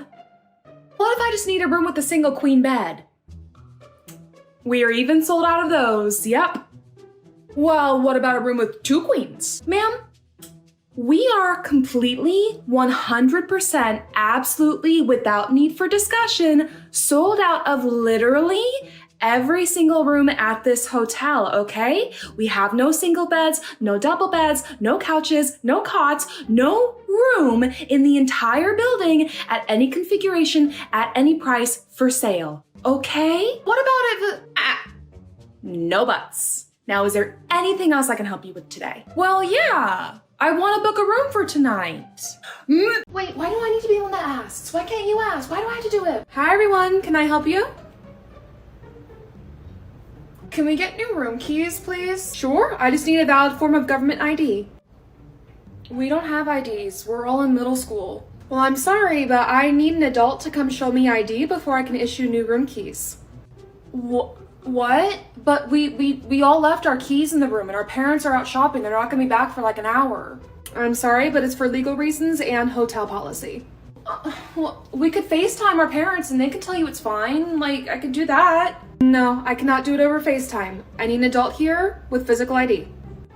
What if I just need a room with a single queen bed? We are even sold out of those, yep. Well, what about a room with 2 queens? Ma'am, we are completely, 100%, absolutely, without need for discussion, sold out of literally every single room at this hotel, okay? We have no single beds, no double beds, no couches, no cots, no room in the entire building at any configuration, at any price for sale, okay? What about if... no buts. Now, is there anything else I can help you with today? Well, yeah. I want to book a room for tonight. Wait, why do I need to be the one that asks? Why can't you ask? Why do I have to do it? Hi, everyone. Can I help you? Can we get new room keys, please? Sure. I just need a valid form of government ID. We don't have IDs. We're all in middle school. Well, I'm sorry, but I need an adult to come show me ID before I can issue new room keys. What? But we all left our keys in the room and our parents are out shopping. They're not gonna be back for like an hour. I'm sorry, but it's for legal reasons and hotel policy. Well, we could FaceTime our parents and they can tell you it's fine. Like, I could do that. No, I cannot do it over FaceTime. I need an adult here with physical ID.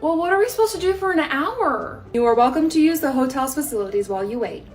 Well, what are we supposed to do for an hour? You are welcome to use the hotel's facilities while you wait.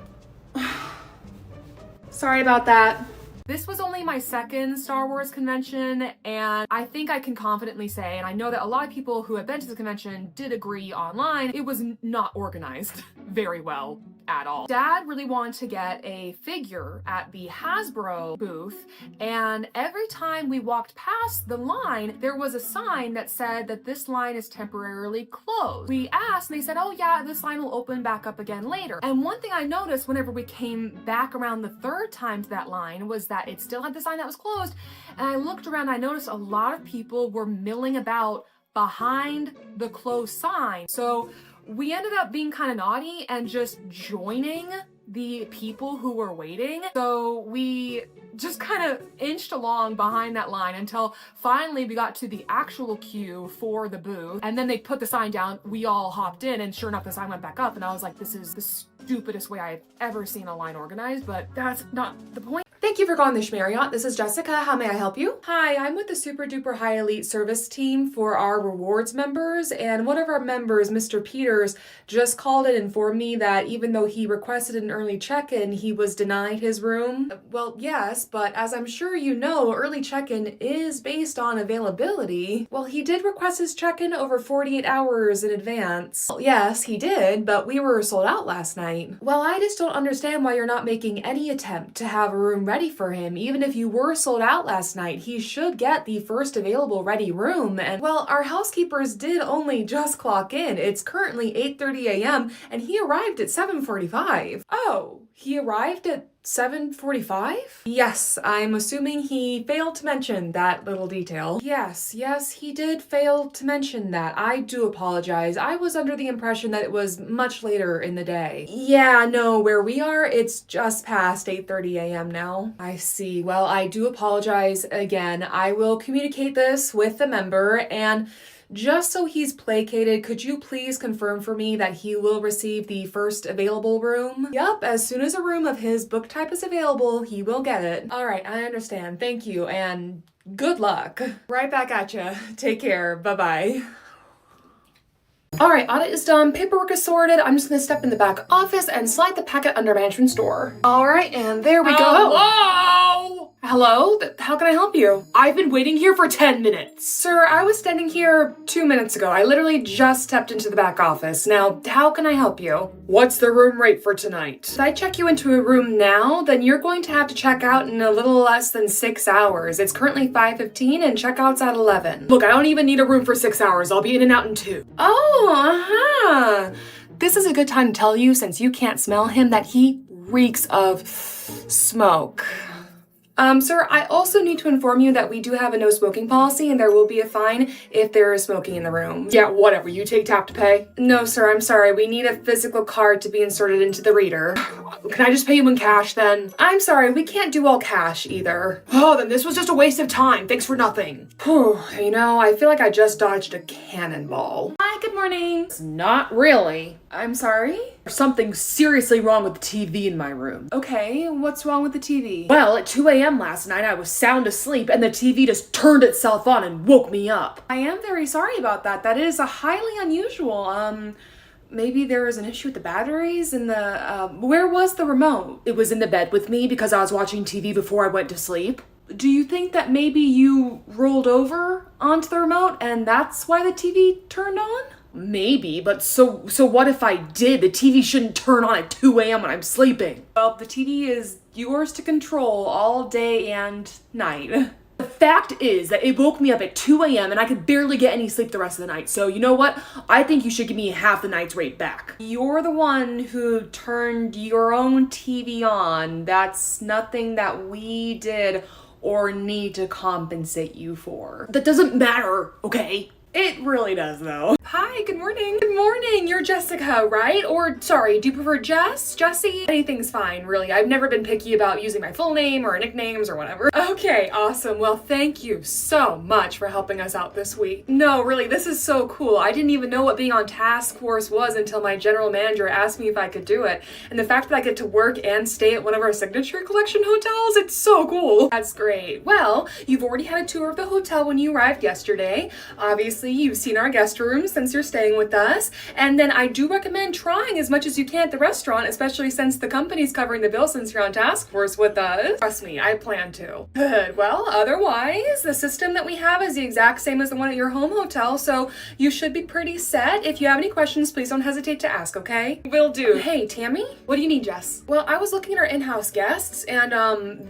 Sorry about that. This was only my second Star Wars convention, and I think I can confidently say, and I know that a lot of people who have been to the convention did agree online, it was not organized very well at all. Dad really wanted to get a figure at the Hasbro booth, and every time we walked past the line, there was a sign that said that this line is temporarily closed. We asked, and they said, oh yeah, this line will open back up again later. And one thing I noticed whenever we came back around the third time to that line was that it still had the sign that was closed, and I looked around and I noticed a lot of people were milling about behind the closed sign. So we ended up being kind of naughty and just joining the people who were waiting. So we just kind of inched along behind that line until finally we got to the actual queue for the booth. And then they put the sign down, we all hopped in, and sure enough, the sign went back up. And I was like, this is the stupidest way I've ever seen a line organized, but that's not the point. Thank you for calling the Schmarriott. This is Jessica. How may I help you? Hi, I'm with the Super Duper High Elite Service team for our rewards members, and one of our members, Mr. Peters, just called and informed me that even though he requested an early check-in, he was denied his room. Well, yes, but as I'm sure you know, early check-in is based on availability. Well, he did request his check-in over 48 hours in advance. Well, yes, he did, but we were sold out last night. Well, I just don't understand why you're not making any attempt to have a room ready for him. Even if you were sold out last night, he should get the first available ready room. And well, our housekeepers did only just clock in. It's currently 8:30 a.m. and he arrived at 7:45. Oh, he arrived at 7:45? Yes, I'm assuming he failed to mention that little detail. Yes, he did fail to mention that. I do apologize. I was under the impression that it was much later in the day. Yeah, no, where we are, it's just past 8:30 a.m. now. I see. Well, I do apologize again. I will communicate this with the member, and just so he's placated, could you please confirm for me that he will receive the first available room? Yup, as soon as a room of his book type is available, he will get it. All right, I understand. Thank you, and good luck. Right back at ya. Take care. Bye-bye. All right, audit is done, paperwork is sorted. I'm just gonna step in the back office and slide the packet under my entrance door. All right, and there we go. Hello? Hello? How can I help you? I've been waiting here for 10 minutes. Sir, I was standing here 2 minutes ago. I literally just stepped into the back office. Now, how can I help you? What's the room rate for tonight? If I check you into a room now, then you're going to have to check out in a little less than 6 hours. It's currently 5:15 and checkout's at 11. Look, I don't even need a room for 6 hours. I'll be in and out in 2. Oh, This is a good time to tell you, since you can't smell him, that he reeks of smoke. Sir, I also need to inform you that we do have a no smoking policy and there will be a fine if there is smoking in the room. Yeah, whatever. You take tap to pay? No, sir, I'm sorry. We need a physical card to be inserted into the reader. Can I just pay you in cash then? I'm sorry, we can't do all cash either. Oh, then this was just a waste of time. Thanks for nothing. Whew, you know, I feel like I just dodged a cannonball. Hi, good morning. Not really. I'm sorry? There's something seriously wrong with the TV in my room. Okay, what's wrong with the TV? Well, at 2 a.m. last night, I was sound asleep and the TV just turned itself on and woke me up. I am very sorry about that. That is a highly unusual. Maybe there was an issue with the batteries and where was the remote? It was in the bed with me because I was watching TV before I went to sleep. Do you think that maybe you rolled over onto the remote and that's why the TV turned on? Maybe, but so what if I did? The TV shouldn't turn on at 2 a.m. when I'm sleeping. Well, the TV is yours to control all day and night. The fact is that it woke me up at 2 a.m. and I could barely get any sleep the rest of the night. So you know what? I think you should give me half the night's rate back. You're the one who turned your own TV on. That's nothing that we did or need to compensate you for. That doesn't matter, okay? It really does, though. Hi, good morning. Good morning. You're Jessica, right? Or, sorry, do you prefer Jess? Jessie? Anything's fine, really. I've never been picky about using my full name or nicknames or whatever. Okay, awesome. Well, thank you so much for helping us out this week. No, really, this is so cool. I didn't even know what being on task force was until my general manager asked me if I could do it. And the fact that I get to work and stay at one of our signature collection hotels, it's so cool. That's great. Well, you've already had a tour of the hotel when you arrived yesterday. Obviously, you've seen our guest rooms since you're staying with us, and then I do recommend trying as much as you can at the restaurant, especially since the company's covering the bill since you're on task force with us. Trust me, I plan to. Good. Well, otherwise, the system that we have is the exact same as the one at your home hotel, so you should be pretty set. If you have any questions, please don't hesitate to ask, okay? Will do. Hey, Tammy? What do you need, Jess? Well, I was looking at our in-house guests, and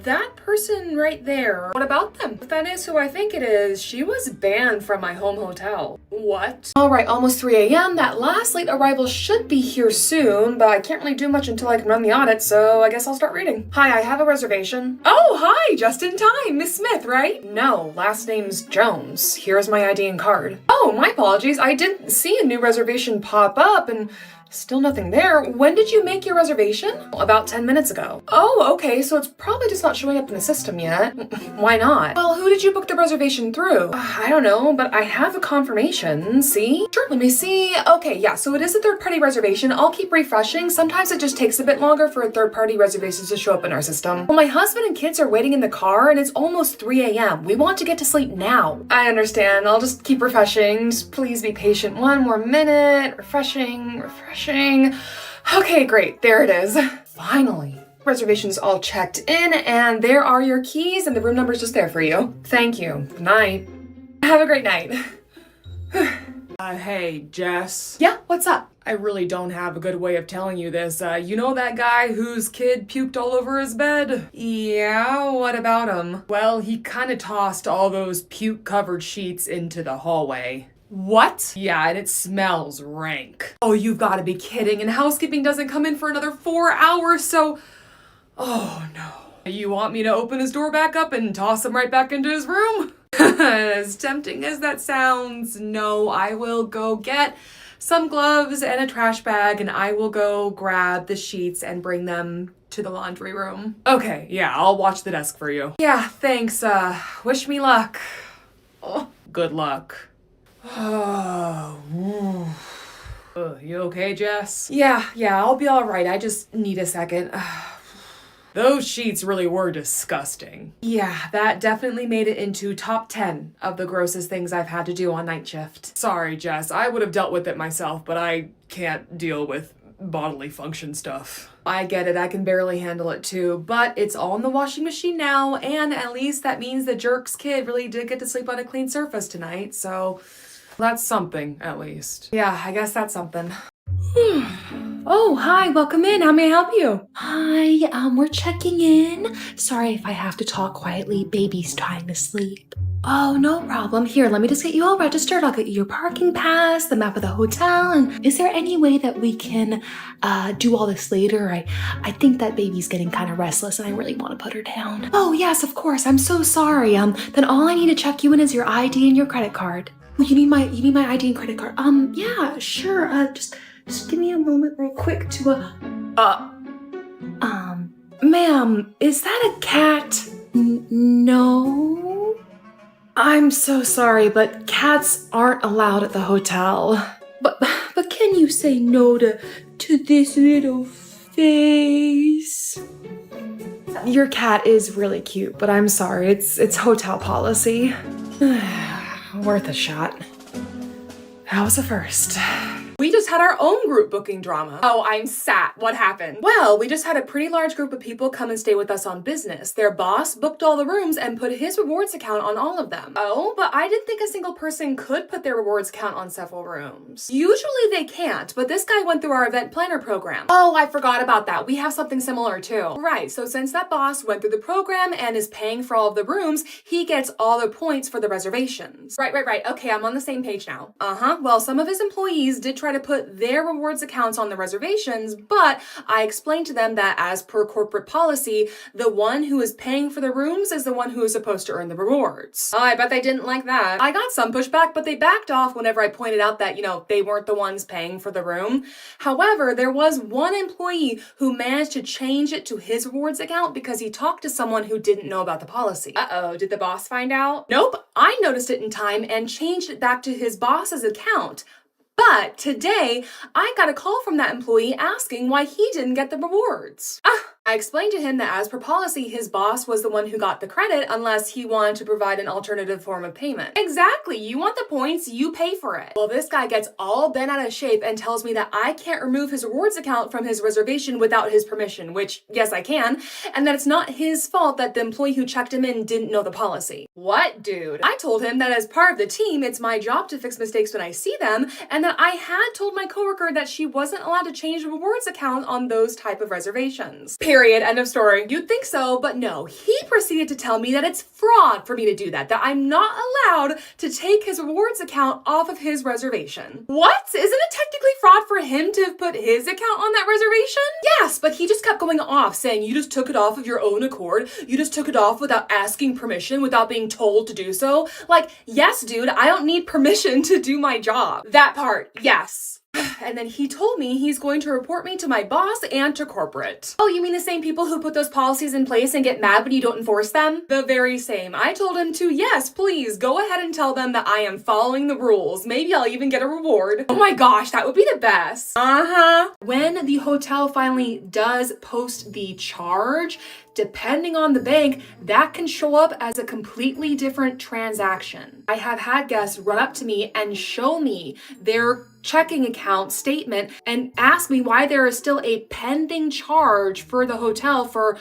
that person right there, what about them? If that is who I think it is, she was banned from my home hotel. What? All right, almost 3 a.m. That last late arrival should be here soon, but I can't really do much until I can run the audit, so I guess I'll start reading. Hi, I have a reservation. Oh, hi, just in time. Miss Smith, right? No, last name's Jones. Here's my ID and card. Oh, my apologies. I didn't see a new reservation pop up and still nothing there. When did you make your reservation? About 10 minutes ago. Oh, okay, so it's probably just not showing up in the system yet. Why not? Well, who did you book the reservation through? I don't know, but I have a confirmation, see? Sure, let me see. Okay, yeah, so it is a third-party reservation. I'll keep refreshing. Sometimes it just takes a bit longer for third-party reservations to show up in our system. Well, my husband and kids are waiting in the car, and it's almost 3 a.m. We want to get to sleep now. I understand. I'll just keep refreshing. Just please be patient. One more minute. Refreshing. Okay, great. There it is. Finally. Reservations all checked in, and there are your keys, and the room number's just there for you. Thank you. Good night. Have a great night. Hey, Jess. Yeah, what's up? I really don't have a good way of telling you this. You know that guy whose kid puked all over his bed? Yeah, what about him? Well, he kind of tossed all those puke-covered sheets into the hallway. What? Yeah, and it smells rank. Oh, you've got to be kidding. And housekeeping doesn't come in for another 4 hours, so... Oh, no. You want me to open his door back up and toss him right back into his room? As tempting as that sounds, no, I will go get some gloves and a trash bag, and I will go grab the sheets and bring them to the laundry room. Okay, yeah, I'll watch the desk for you. Yeah, thanks. Wish me luck. Oh, good luck. Oh, you okay, Jess? Yeah, I'll be all right. I just need a second. Those sheets really were disgusting. Yeah, that definitely made it into top 10 of the grossest things I've had to do on night shift. Sorry, Jess. I would have dealt with it myself, but I can't deal with bodily function stuff. I get it, I can barely handle it too, but it's all in the washing machine now, and at least that means the jerk's kid really did get to sleep on a clean surface tonight, so That's something, at least. yeah, I guess that's something. Oh, hi, welcome in. How may I help you? Hi, we're checking in. Sorry if I have to talk quietly. Baby's trying to sleep. Oh, no problem. Here, let me just get you all registered. I'll get you your parking pass, the map of the hotel, and is there any way that we can do all this later? I think that baby's getting kind of restless and I really want to put her down. Oh, yes, of course. I'm so sorry. Then all I need to check you in is your ID and your credit card. Oh, you need my ID and credit card. Yeah, sure. Just give me a moment real quick to, Ma'am, is that a cat? No. I'm so sorry, but cats aren't allowed at the hotel. But can you say no to this little face? Your cat is really cute, but I'm sorry, it's hotel policy. Worth a shot. That was a first. We just had our own group booking drama. Oh, I'm sat. What happened? Well, we just had a pretty large group of people come and stay with us on business. Their boss booked all the rooms and put his rewards account on all of them. Oh, but I didn't think a single person could put their rewards account on several rooms. Usually they can't, but this guy went through our event planner program. Oh, I forgot about that. We have something similar too. Right, so since that boss went through the program and is paying for all of the rooms, he gets all the points for the reservations. Right. Okay, I'm on the same page now. Well, some of his employees did try to put their rewards accounts on the reservations, but I explained to them that as per corporate policy, the one who is paying for the rooms is the one who is supposed to earn the rewards. Oh, I bet they didn't like that. I got some pushback, but they backed off whenever I pointed out that, they weren't the ones paying for the room. However, there was one employee who managed to change it to his rewards account because he talked to someone who didn't know about the policy. Uh-oh, did the boss find out? Nope, I noticed it in time and changed it back to his boss's account. But today, I got a call from that employee asking why he didn't get the rewards. I explained to him that as per policy, his boss was the one who got the credit unless he wanted to provide an alternative form of payment. Exactly, you want the points, you pay for it. Well, this guy gets all bent out of shape and tells me that I can't remove his rewards account from his reservation without his permission, which, yes, I can, and that it's not his fault that the employee who checked him in didn't know the policy. What, dude? I told him that as part of the team, it's my job to fix mistakes when I see them, and that I had told my coworker that she wasn't allowed to change the rewards account on those type of reservations. Period. End of story. You'd think so, but no. He proceeded to tell me that it's fraud for me to do that I'm not allowed to take his rewards account off of his reservation. What? Isn't it technically fraud for him to put his account on that reservation? Yes, but he just kept going off saying you just took it off of your own accord. You just took it off without asking permission, without being told to do so. Like, yes, dude, I don't need permission to do my job. That part, yes. And then he told me he's going to report me to my boss and to corporate. Oh, you mean the same people who put those policies in place and get mad when you don't enforce them? The very same. I told him to, yes, please, go ahead and tell them that I am following the rules. Maybe I'll even get a reward. Oh my gosh, that would be the best. When the hotel finally does post the charge, depending on the bank, that can show up as a completely different transaction. I have had guests run up to me and show me their checking account statement and ask me why there is still a pending charge for the hotel for,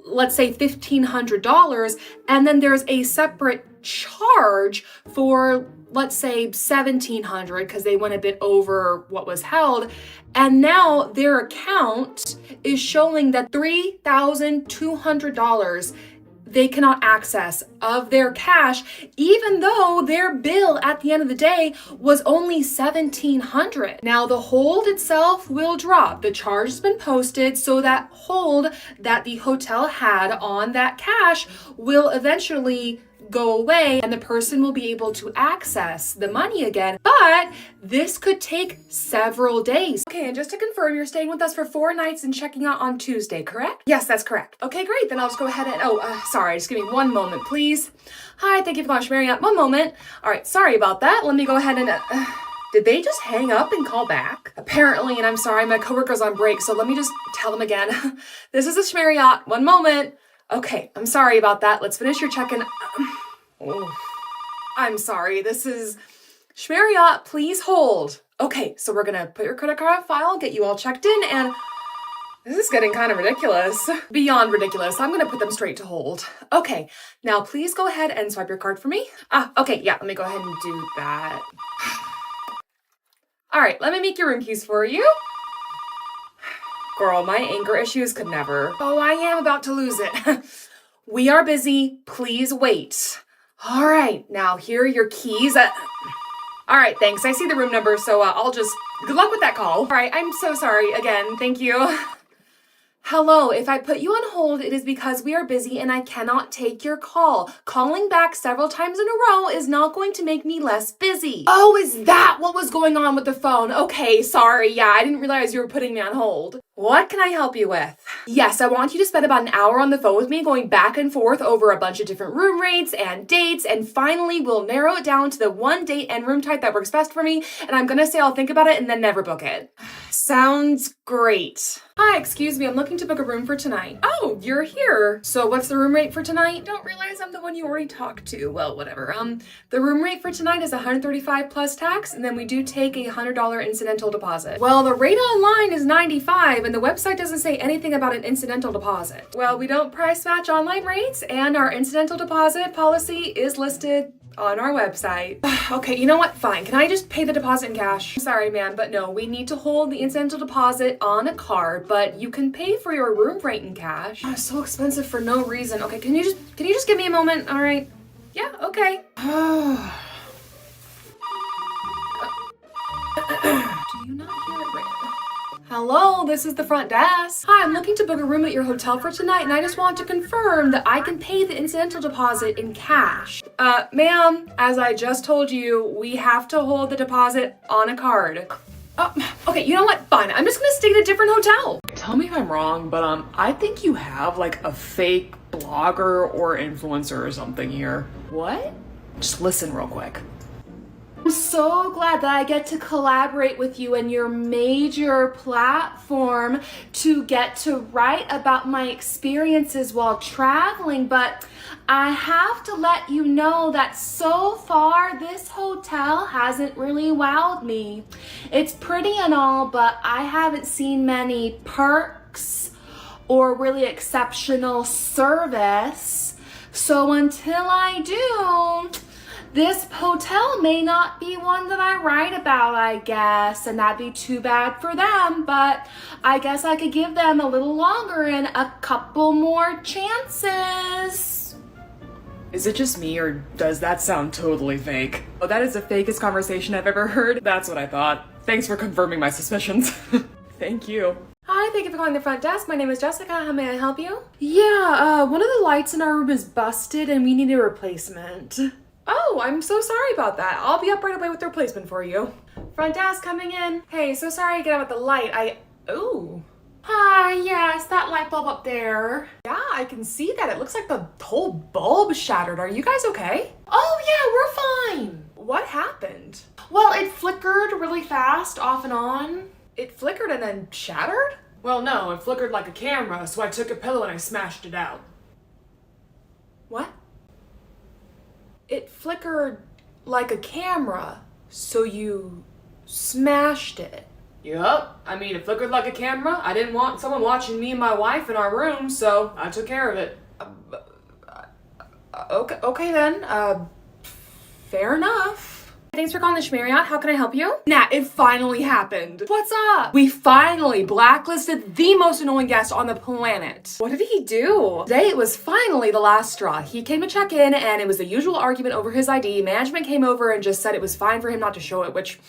let's say, $1,500, and then there's a separate charge for, let's say, $1,700 because they went a bit over what was held, and now their account is showing that $3,200 they cannot access of their cash, even though their bill at the end of the day was only $1,700. Now the hold itself will drop. The charge has been posted, so that hold that the hotel had on that cash will eventually go away and the person will be able to access the money again, but this could take several days. Okay, and just to confirm, you're staying with us for 4 nights and checking out on Tuesday, correct? Yes, that's correct. Okay, great, then I'll just go ahead and, sorry, just give me 1 moment, please. Hi, thank you for calling Marriott. 1 moment. All right, sorry about that. Let me go ahead and, Did they just hang up and call back? Apparently, and I'm sorry, my coworker's on break, so let me just tell them again. This is the Schmarriott. One moment. Okay, I'm sorry about that. Let's finish your check-in. Oh, I'm sorry. This is Schmarriott. Please hold. Okay, so we're gonna put your credit card on file, get you all checked in, and this is getting kind of ridiculous. Beyond ridiculous. I'm gonna put them straight to hold. Okay, now please go ahead and swipe your card for me. Okay, yeah, let me go ahead and do that. All right, let me make your room keys for you. Girl, my anger issues could never. Oh, I am about to lose it. We are busy. Please wait. All right, now here are your keys. All right, thanks. I see the room number, so I'll just... Good luck with that call. All right, I'm so sorry again. Thank you. Hello, if I put you on hold, it is because we are busy and I cannot take your call. Calling back several times in a row is not going to make me less busy. Oh, is that what was going on with the phone? Okay, sorry. Yeah, I didn't realize you were putting me on hold. What can I help you with? Yes, I want you to spend about an hour on the phone with me going back and forth over a bunch of different room rates and dates, and finally we'll narrow it down to the one date and room type that works best for me, and I'm gonna say I'll think about it and then never book it. Sounds great. Hi, excuse me, I'm looking to book a room for tonight. Oh, you're here. So what's the room rate for tonight? Don't realize I'm the one you already talked to. Well, whatever. The room rate for tonight is $135 plus tax, and then we do take a $100 incidental deposit. Well, the rate online is $95, and the website doesn't say anything about an incidental deposit. Well, we don't price match online rates, and our incidental deposit policy is listed on our website. Okay, you know what? Fine. Can I just pay the deposit in cash? I'm sorry, man, but no, we need to hold the incidental deposit on a card, but you can pay for your room rate in cash. Oh, it's so expensive for no reason. Okay, can you just give me a moment? All right. Yeah, okay. Do you not hear it right? Hello, this is the front desk. Hi, I'm looking to book a room at your hotel for tonight, and I just want to confirm that I can pay the incidental deposit in cash. Ma'am, as I just told you, we have to hold the deposit on a card. Okay, you know what? Fine, I'm just gonna stay at a different hotel. Tell me if I'm wrong, but I think you have like a fake blogger or influencer or something here. What? Just listen real quick. I'm so glad that I get to collaborate with you and your major platform to get to write about my experiences while traveling, but I have to let you know that so far this hotel hasn't really wowed me. It's pretty and all, but I haven't seen many perks or really exceptional service. So until I do, this hotel may not be one that I write about, I guess, and that'd be too bad for them, but I guess I could give them a little longer and a couple more chances. Is it just me, or does that sound totally fake? Oh, that is the fakest conversation I've ever heard. That's what I thought. Thanks for confirming my suspicions. Thank you. Hi, thank you for calling the front desk. My name is Jessica. How may I help you? Yeah, one of the lights in our room is busted and we need a replacement. Oh, I'm so sorry about that. I'll be up right away with the replacement for you. Front desk coming in. Hey, so sorry I get out with the light. Ooh. Hi, yes, that light bulb up there. Yeah, I can see that. It looks like the whole bulb shattered. Are you guys okay? Oh, yeah, we're fine. What happened? Well, it flickered really fast, off and on. It flickered and then shattered? Well, no, it flickered like a camera, so I took a pillow and I smashed it out. What? It flickered like a camera, so you smashed it. Yup. I mean, it flickered like a camera. I didn't want someone watching me and my wife in our room, so I took care of it. Okay then. Fair enough. Thanks for calling the Schmarriott. How can I help you? Nat, it finally happened. What's up? We finally blacklisted the most annoying guest on the planet. What did he do? Today it was finally the last straw. He came to check in and it was the usual argument over his ID. Management came over and just said it was fine for him not to show it, which,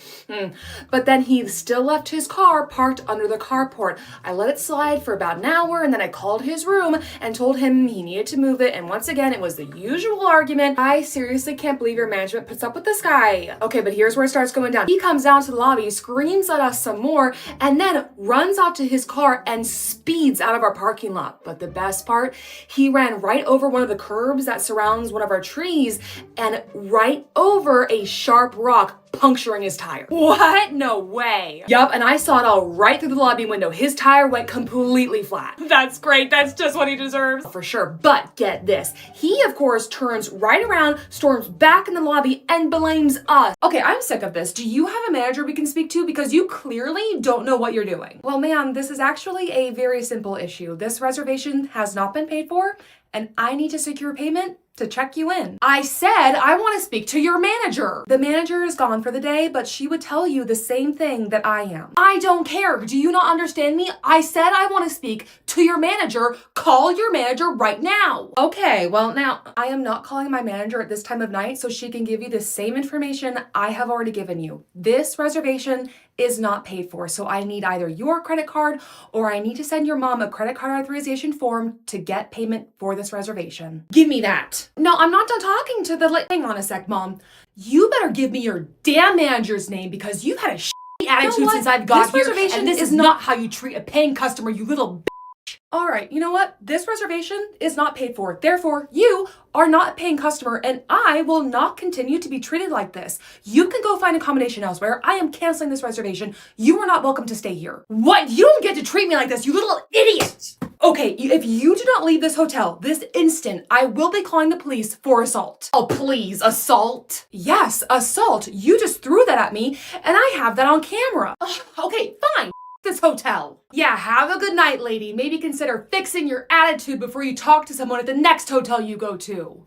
But then he still left his car parked under the carport. I let it slide for about an hour and then I called his room and told him he needed to move it. And once again, it was the usual argument. I seriously can't believe your management puts up with this guy. Okay, but here's where it starts going down. He comes down to the lobby, screams at us some more, and then runs out to his car and speeds out of our parking lot. But the best part, he ran right over one of the curbs that surrounds one of our trees and right over a sharp rock, puncturing his tire. What? No way. Yup, and I saw it all right through the lobby window. His tire went completely flat. That's great. That's just what he deserves. For sure. But get this. He, of course, turns right around, storms back in the lobby, and blames us. Okay, I'm sick of this. Do you have a manager we can speak to? Because you clearly don't know what you're doing. Well, ma'am, this is actually a very simple issue. This reservation has not been paid for, and I need to secure payment to check you in. I said I want to speak to your manager. The manager is gone for the day, but she would tell you the same thing that I am. I don't care. Do you not understand me? I said I want to speak to your manager. Call your manager right now. Okay, well now, I am not calling my manager at this time of night so she can give you the same information I have already given you. This reservation is not paid for, so I need either your credit card or I need to send your mom a credit card authorization form to get payment for this reservation. Give me that. No, I'm not done talking to the hang on a sec, Mom. You better give me your damn manager's name because you've had a shitty attitude since I've got here, and this is not how you treat a paying customer, you little bitch. All right, you know what? This reservation is not paid for. Therefore, you are not a paying customer, and I will not continue to be treated like this. You can go find accommodation elsewhere. I am canceling this reservation. You are not welcome to stay here. What? You don't get to treat me like this, you little idiot! Okay, if you do not leave this hotel this instant, I will be calling the police for assault. Oh, please, assault? Yes, assault. You just threw that at me, and I have that on camera. Ugh, okay, fine. This hotel. Yeah, have a good night, lady. Maybe consider fixing your attitude before you talk to someone at the next hotel you go to.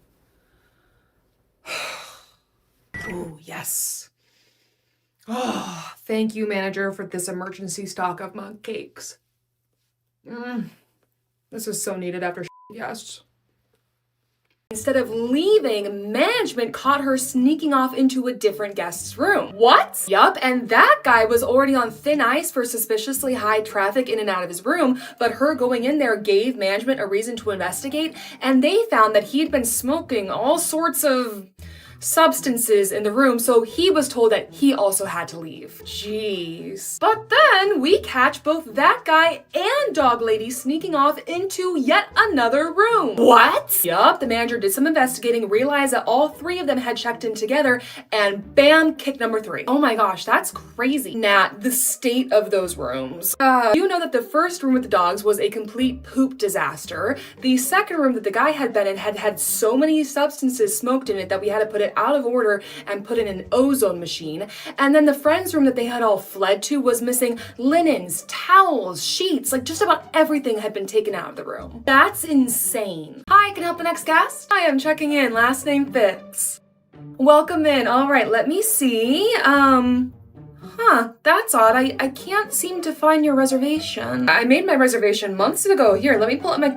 Oh, yes. Oh, thank you, manager, for this emergency stock of mug cakes. This is so needed after guests. Instead of leaving, management caught her sneaking off into a different guest's room. What? Yup, and that guy was already on thin ice for suspiciously high traffic in and out of his room, but her going in there gave management a reason to investigate, and they found that he had been smoking all sorts of substances in the room, so he was told that he also had to leave. Jeez. But then we catch both that guy and dog lady sneaking off into yet another room. What? Yup, the manager did some investigating, realized that all three of them had checked in together, and bam, kick number 3. Oh my gosh, that's crazy. Nat, the state of those rooms. You know that the first room with the dogs was a complete poop disaster. The second room that the guy had been in had so many substances smoked in it that we had to put it out of order and put in an ozone machine. And then the friends room that they had all fled to was missing linens, towels, sheets, like just about everything had been taken out of the room. That's insane. Hi, can I help the next guest? Hi, I'm checking in. Last name Fitz. Welcome in. All right, let me see. That's odd. I can't seem to find your reservation. I made my reservation months ago. Here, let me pull up my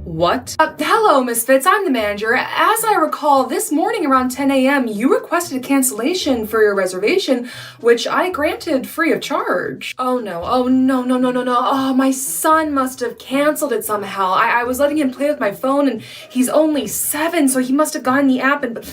What? Hello, Miss Fitz. I'm the manager. As I recall, this morning around 10 a.m., you requested a cancellation for your reservation, which I granted free of charge. Oh, no. Oh, no. Oh, my son must have canceled it somehow. I was letting him play with my phone, and he's only 7, so he must have gotten the app and...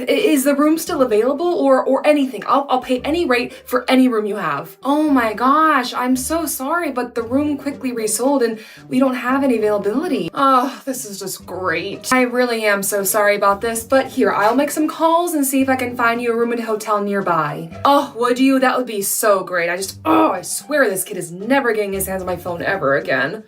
is the room still available or anything? I'll pay any rate for any room you have. Oh my gosh, I'm so sorry, but the room quickly resold and we don't have any availability. Oh, this is just great. I really am so sorry about this, but here, I'll make some calls and see if I can find you a room at a hotel nearby. Oh, would you? That would be so great. I swear this kid is never getting his hands on my phone ever again.